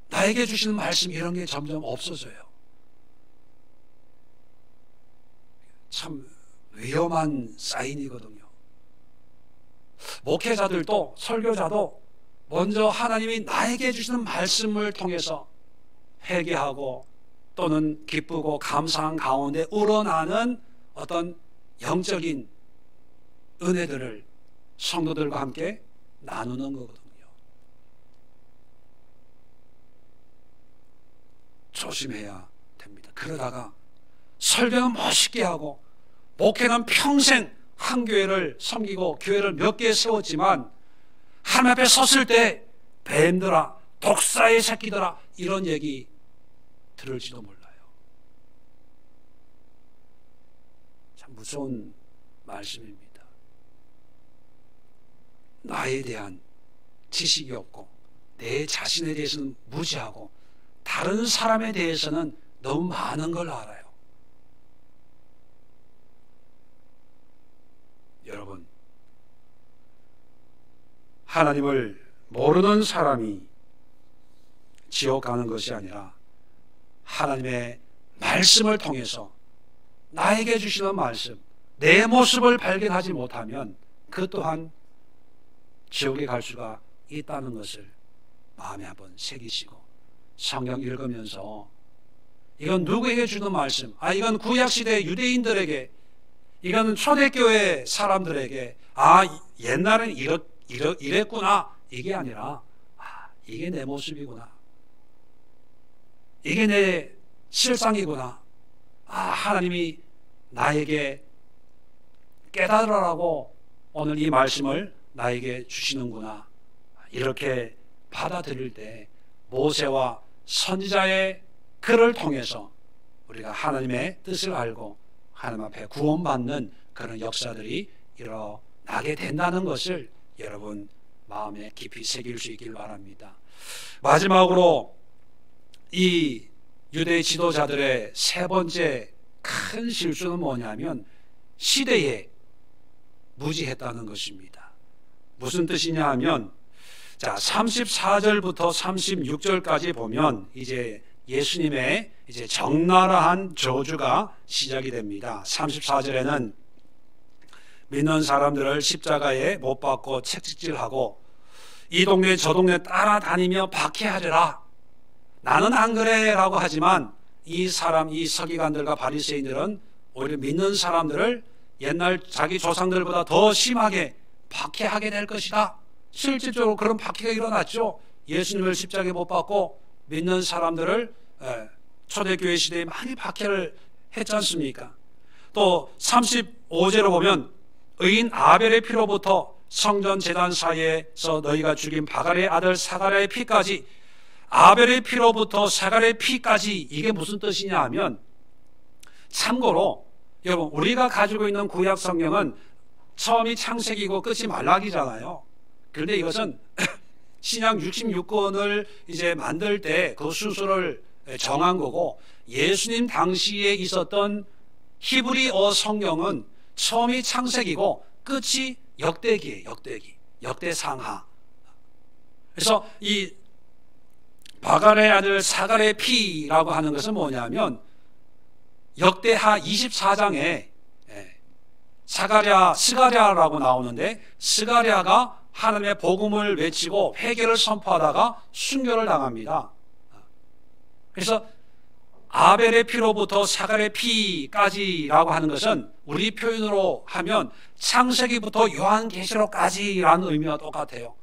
나에게 주시는 말씀 이런 게 점점 없어져요. 참 위험한 사인이거든요. 목회자들도 설교자도 먼저 하나님이 나에게 주시는 말씀을 통해서 회개하고 또는 기쁘고 감사한 가운데 우러나는 어떤 영적인 은혜들을 성도들과 함께 나누는 거거든요. 조심해야 됩니다. 그러다가 설교는 멋있게 하고 목회는 평생 한 교회를 섬기고 교회를 몇 개 세웠지만 하나님 앞에 섰을 때 뱀들아, 독사의 새끼들아, 이런 얘기 들을지도 몰라요. 참 무서운 말씀입니다. 나에 대한 지식이 없고 내 자신에 대해서는 무지하고 다른 사람에 대해서는 너무 많은 걸 알아요. 여러분, 하나님을 모르는 사람이 지옥 가는 것이 아니라 하나님의 말씀을 통해서 나에게 주시는 말씀, 내 모습을 발견하지 못하면 그 또한 지옥에 갈 수가 있다는 것을 마음에 한번 새기시고 성경 읽으면서 이건 누구에게 주는 말씀? 이건 구약시대 유대인들에게, 이건 초대교회 사람들에게, 옛날엔 이랬구나, 이게 아니라 이게 내 모습이구나, 이게 내 실상이구나, 하나님이 나에게 깨달으라고 오늘 이 말씀을 나에게 주시는구나, 이렇게 받아들일 때 모세와 선지자의 글을 통해서 우리가 하나님의 뜻을 알고 하나님 앞에 구원받는 그런 역사들이 일어나게 된다는 것을 여러분 마음에 깊이 새길 수 있길 바랍니다. 마지막으로 이 유대 지도자들의 세 번째 큰 실수는 뭐냐면 시대에 무지했다는 것입니다. 무슨 뜻이냐 하면, 자, 34절부터 36절까지 보면 이제 예수님의 이제 적나라한 저주가 시작이 됩니다. 34절에는 믿는 사람들을 십자가에 못 박고 채찍질하고 이 동네 저 동네 따라다니며 박해하리라. 나는 안 그래 라고 하지만 이 서기관들과 바리새인들은 오히려 믿는 사람들을 옛날 자기 조상들보다 더 심하게 박해하게 될 것이다. 실질적으로 그런 박해가 일어났죠. 예수님을 십자가에 못 박고 믿는 사람들을 초대교회 시대에 많이 박해를 했지 않습니까? 또 35절을 보면 의인 아벨의 피로부터 성전 제단 사이에서 너희가 죽인 바갈의 아들 사가랴의 피까지, 아벨의 피로부터 사가랴의 피까지, 이게 무슨 뜻이냐 하면, 참고로 여러분 우리가 가지고 있는 구약 성경은 처음이 창세기고 끝이 말라기잖아요. 그런데 이것은 신약 66권을 이제 만들 때 그 순서를 정한 거고, 예수님 당시에 있었던 히브리어 성경은 처음이 창세기고 끝이 역대기예요. 역대상하. 그래서 이 바갈의 아들 사갈의 피라고 하는 것은 뭐냐면 역대하 24장에 스가랴라고 나오는데, 스가랴가 하나님의 복음을 외치고 회개를 선포하다가 순교를 당합니다. 그래서 아벨의 피로부터 사갈의 피까지라고 하는 것은 우리 표현으로 하면 창세기부터 요한계시록까지라는 의미와 똑같아요.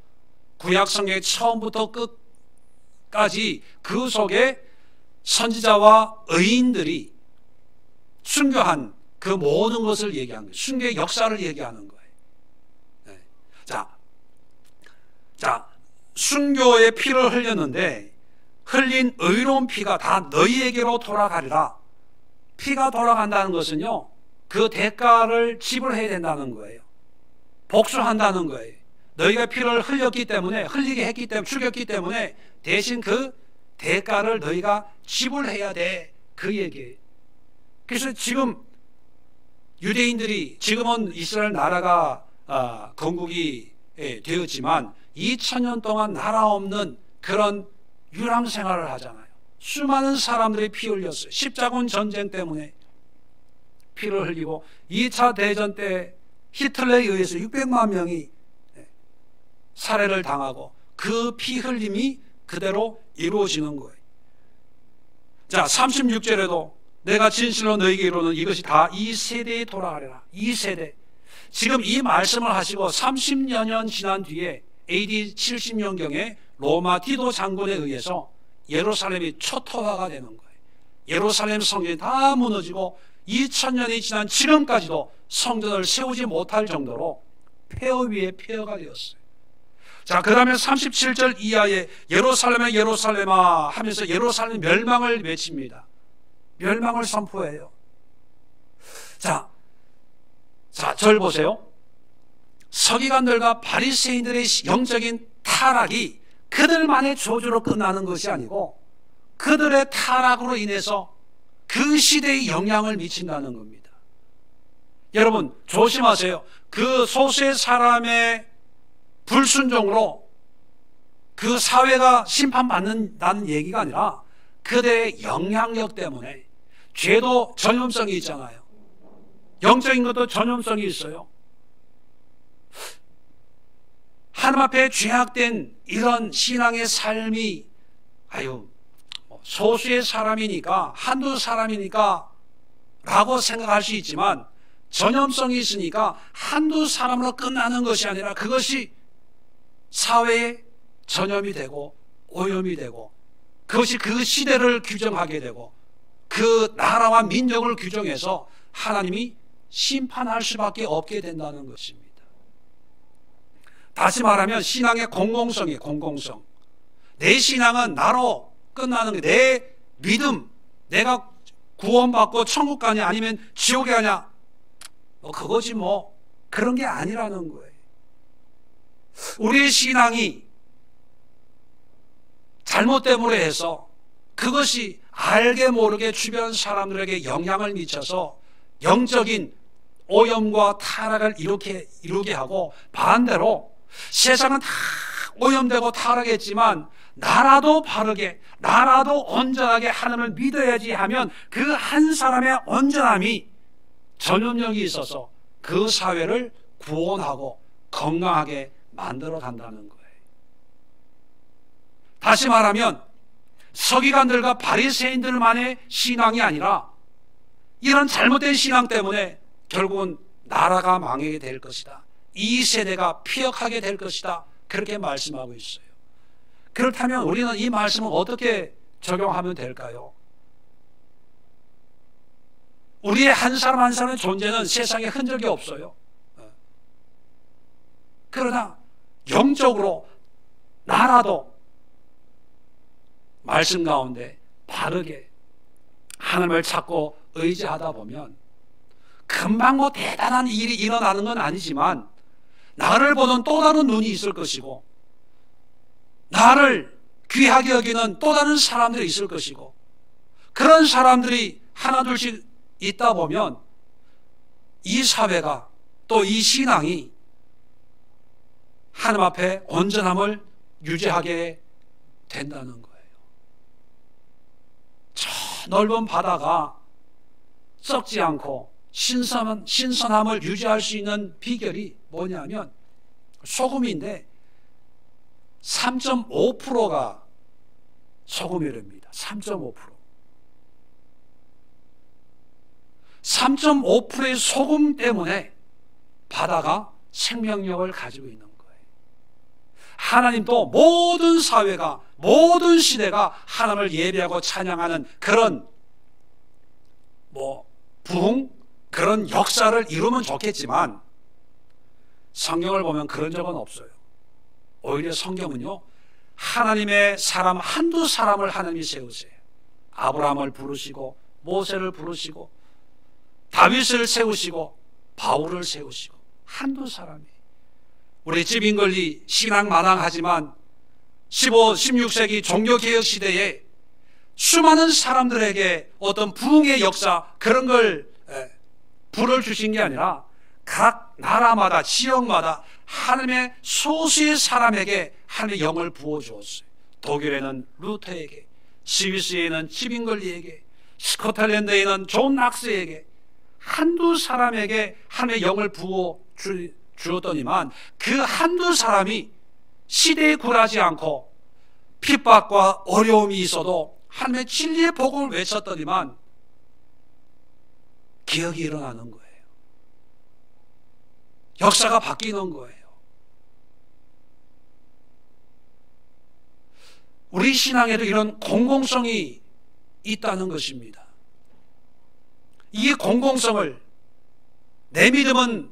구약성경의 처음부터 끝까지 그 속에 선지자와 의인들이 순교한 그 모든 것을 얘기하는 거예요. 순교의 역사를 얘기하는 거예요. 네. 자, 순교의 피를 흘렸는데 흘린 의로운 피가 다 너희에게로 돌아가리라. 피가 돌아간다는 것은요, 그 대가를 지불해야 된다는 거예요. 복수한다는 거예요. 너희가 피를 흘렸기 때문에, 흘리게 했기 때문에, 죽였기 때문에 대신 그 대가를 너희가 지불해야 돼, 그 얘기예요. 그래서 지금 유대인들이, 지금은 이스라엘 나라가 건국이 되었지만 2000년 동안 나라 없는 그런 유랑 생활을 하잖아요. 수많은 사람들이 피 흘렸어요. 십자군 전쟁 때문에 피를 흘리고, 2차 대전 때 히틀러에 의해서 600만 명이 살해를 당하고, 그 피 흘림이 그대로 이루어지는 거예요. 자, 36절에도 내가 진실로 너희에게 이루는 이것이 다 이 세대에 돌아가리라. 이 세대. 지금 이 말씀을 하시고 30여 년 지난 뒤에 AD 70년경에 로마 디도 장군에 의해서 예루살렘이 초토화가 되는 거예요. 예루살렘 성전이 다 무너지고 2000년이 지난 지금까지도 성전을 세우지 못할 정도로 폐허 위에 폐허가 되었어요. 자, 그 다음에 37절 이하에 예루살렘아 예루살렘아 하면서 예루살렘 멸망을 외칩니다. 멸망을 선포해요. 자, 절 보세요. 서기관들과 바리새인들의 영적인 타락이 그들만의 저주로 끝나는 것이 아니고 그들의 타락으로 인해서 그 시대에 영향을 미친다는 겁니다. 여러분 조심하세요. 그 소수의 사람의 불순종으로 그 사회가 심판받는다는 얘기가 아니라 그들의 영향력 때문에, 죄도 전염성이 있잖아요. 영적인 것도 전염성이 있어요. 하나님 앞에 죄악된 이런 신앙의 삶이 소수의 사람이니까, 한두 사람이니까 라고 생각할 수 있지만, 전염성이 있으니까 한두 사람으로 끝나는 것이 아니라 그것이 사회에 전염이 되고 오염이 되고, 그것이 그 시대를 규정하게 되고 그 나라와 민족을 규정해서 하나님이 심판할 수밖에 없게 된다는 것입니다. 다시 말하면 신앙의 공공성이에요. 공공성. 내 신앙은 나로 끝나는 게, 내 믿음, 내가 구원받고 천국 가냐 아니면 지옥에 가냐, 그거지 뭐, 그런 게 아니라는 거예요. 우리의 신앙이 잘못됨으로 해서 그것이 알게 모르게 주변 사람들에게 영향을 미쳐서 영적인 오염과 타락을 이루게 하고, 반대로 세상은 다 오염되고 타락했지만 나라도 바르게, 나라도 온전하게 하나님을 믿어야지 하면 그 한 사람의 온전함이 전염력이 있어서 그 사회를 구원하고 건강하게 만들어 간다는 거예요. 다시 말하면 서기관들과 바리새인들만의 신앙이 아니라 이런 잘못된 신앙 때문에 결국은 나라가 망하게 될 것이다, 이 세대가 피역하게 될 것이다, 그렇게 말씀하고 있어요. 그렇다면 우리는 이 말씀을 어떻게 적용하면 될까요? 우리의 한 사람 한 사람의 존재는 세상에 흔적이 없어요. 그러나 영적으로 나라도 말씀 가운데 바르게 하나님을 찾고 의지하다 보면 금방 뭐 대단한 일이 일어나는 건 아니지만 나를 보는 또 다른 눈이 있을 것이고, 나를 귀하게 여기는 또 다른 사람들이 있을 것이고, 그런 사람들이 하나둘씩 있다 보면 이 사회가, 또 이 신앙이 하나님 앞에 온전함을 유지하게 된다는 거예요. 저 넓은 바다가 썩지 않고 신선함을 유지할 수 있는 비결이 뭐냐면 소금인데 3.5%가 소금이랍니다. 3.5%. 3.5%의 소금 때문에 바다가 생명력을 가지고 있는 거예요. 하나님도 모든 사회가, 모든 시대가 하나님을 예배하고 찬양하는 그런 부흥, 그런 역사를 이루면 좋겠지만 성경을 보면 그런 적은 없어요. 오히려 성경은요, 하나님의 사람 한두 사람을 하나님이 세우세요. 아브라함을 부르시고 모세를 부르시고 다윗을 세우시고 바울을 세우시고, 한두 사람이. 우리 집인걸리 신앙마당하지만 15, 16세기 종교개혁 시대에 수많은 사람들에게 어떤 부흥의 역사, 그런 걸 불을 주신 게 아니라 각 나라마다, 지역마다 하나님의 소수의 사람에게 하나님의 영을 부어주었어요. 독일에는 루터에게, 스위스에는 집인걸리에게, 스코틀랜드에는 존 낙스에게, 한두 사람에게 하나님의 영을 부어 주었더니만 그 한두 사람이 시대에 굴하지 않고 핍박과 어려움이 있어도 하나님의 진리의 복음을 외쳤더니만 기억이 일어나는 거예요. 역사가 바뀌는 거예요. 우리 신앙에도 이런 공공성이 있다는 것입니다. 이 공공성을, 내 믿음은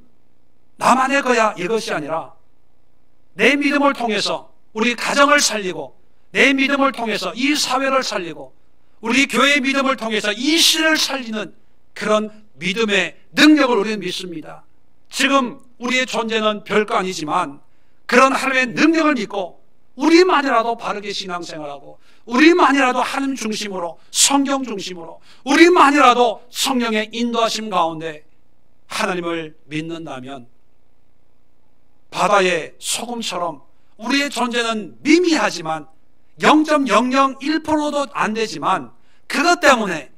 나만의 거야, 이것이 아니라 내 믿음을 통해서 우리 가정을 살리고, 내 믿음을 통해서 이 사회를 살리고, 우리 교회의 믿음을 통해서 이 시대를 살리는 그런 믿음의 능력을 우리는 믿습니다. 지금 우리의 존재는 별거 아니지만 그런 하나님의 능력을 믿고 우리만이라도 바르게 신앙생활하고, 우리만이라도 하나님 중심으로, 성경 중심으로, 우리만이라도 성령의 인도하심 가운데 하나님을 믿는다면 바다의 소금처럼 우리의 존재는 미미하지만 0.001%도 안 되지만 그것 때문에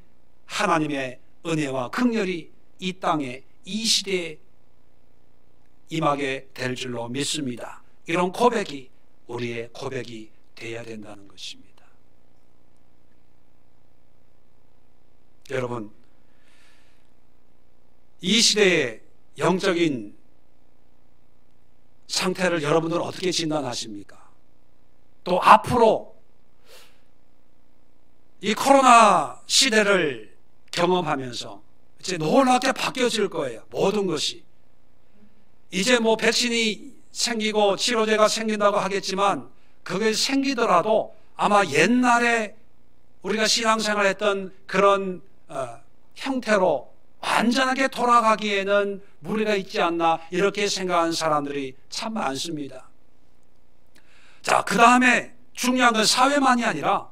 하나님의 은혜와 긍휼이 이 땅에, 이 시대에 임하게 될 줄로 믿습니다. 이런 고백이 우리의 고백이 되어야 된다는 것입니다. 여러분, 이 시대의 영적인 상태를 여러분들은 어떻게 진단하십니까? 또 앞으로 이 코로나 시대를 경험하면서 이제 놀랍게 바뀌어질 거예요. 모든 것이. 이제 뭐 백신이 생기고 치료제가 생긴다고 하겠지만 그게 생기더라도 아마 옛날에 우리가 신앙생활 했던 그런 형태로 완전하게 돌아가기에는 무리가 있지 않나 이렇게 생각하는 사람들이 참 많습니다. 자, 그 다음에 중요한 건 사회만이 아니라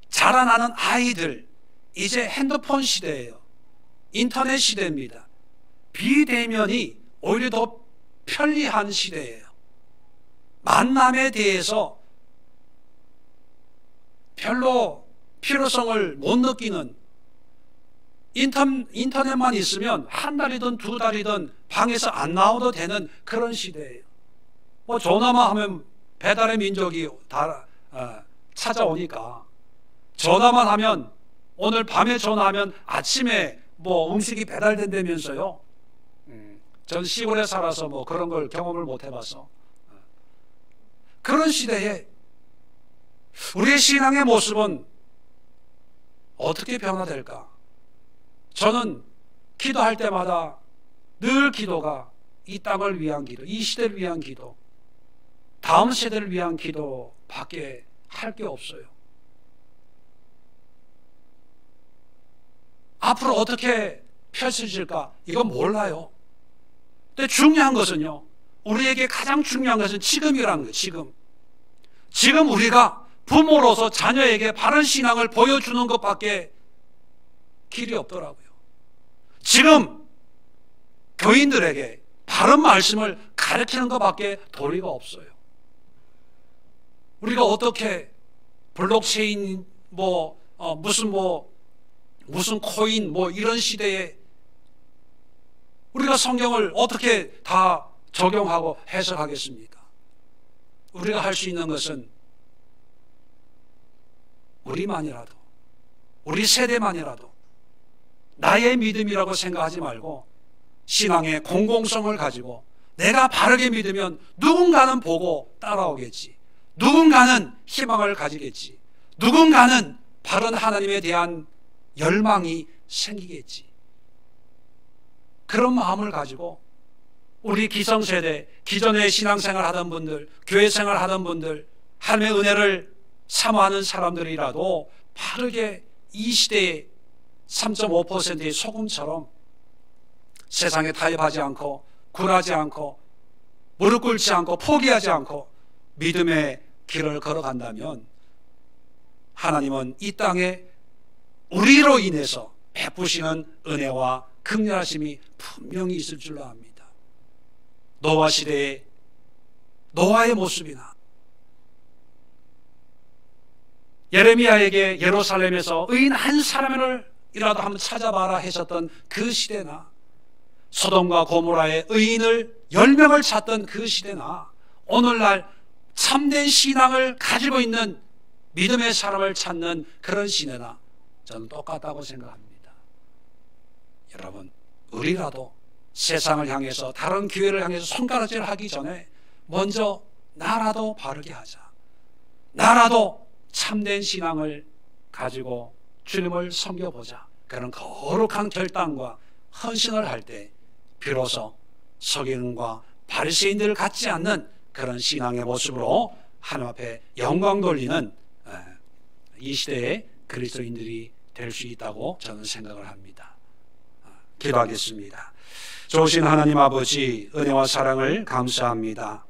자라나는 아이들, 이제 핸드폰 시대예요. 인터넷 시대입니다. 비대면이 오히려 더 편리한 시대예요. 만남에 대해서 별로 필요성을 못 느끼는, 인터넷만 있으면 한 달이든 두 달이든 방에서 안 나와도 되는 그런 시대예요. 뭐 전화만 하면 배달의 민족이 다 찾아오니까, 전화만 하면, 오늘 밤에 전화하면 아침에 뭐 음식이 배달된다면서요. 전 시골에 살아서 뭐 그런 걸 경험을 못 해봐서. 그런 시대에 우리의 신앙의 모습은 어떻게 변화될까? 저는 기도할 때마다 늘 기도가 이 땅을 위한 기도, 이 시대를 위한 기도, 다음 세대를 위한 기도밖에 할 게 없어요. 앞으로 어떻게 펼쳐질까? 이건 몰라요. 근데 중요한 것은요, 우리에게 가장 중요한 것은 지금이라는 거예요. 지금 우리가 부모로서 자녀에게 바른 신앙을 보여주는 것밖에 길이 없더라고요. 지금 교인들에게 바른 말씀을 가르치는 것밖에 도리가 없어요. 우리가 어떻게 블록체인 무슨 코인 이런 시대에 우리가 성경을 어떻게 다 적용하고 해석하겠습니까? 우리가 할 수 있는 것은 우리만이라도, 우리 세대만이라도 나의 믿음이라고 생각하지 말고 신앙의 공공성을 가지고 내가 바르게 믿으면 누군가는 보고 따라오겠지, 누군가는 희망을 가지겠지, 누군가는 바른 하나님에 대한 열망이 생기겠지. 그런 마음을 가지고 우리 기성세대, 기존에 신앙생활 하던 분들, 교회생활 하던 분들, 하나님의 은혜를 사모하는 사람들이라도 바르게 이 시대의 3.5%의 소금처럼 세상에 타협하지 않고 굴하지 않고 무릎 꿇지 않고 포기하지 않고 믿음의 길을 걸어간다면 하나님은 이 땅에 우리로 인해서 베푸시는 은혜와 긍휼하심이 분명히 있을 줄로 압니다. 노아 시대의 노아의 모습이나 예레미야에게 예루살렘에서 의인 한 사람이라도 한번 찾아봐라 하셨던 그 시대나 소돔과 고모라의 의인을 10명을 찾던 그 시대나 오늘날 참된 신앙을 가지고 있는 믿음의 사람을 찾는 그런 시대나 저는 똑같다고 생각합니다. 여러분, 우리라도 세상을 향해서, 다른 교회를 향해서 손가락질 하기 전에 먼저 나라도 바르게 하자, 나라도 참된 신앙을 가지고 주님을 섬겨보자, 그런 거룩한 결단과 헌신을 할 때 비로소 서기관과 바리새인들을 갖지 않는 그런 신앙의 모습으로 하나님 앞에 영광 돌리는 이 시대의 그리스도인들이 될 수 있다고 저는 생각을 합니다. 기도하겠습니다. 좋으신 하나님 아버지, 은혜와 사랑을 감사합니다.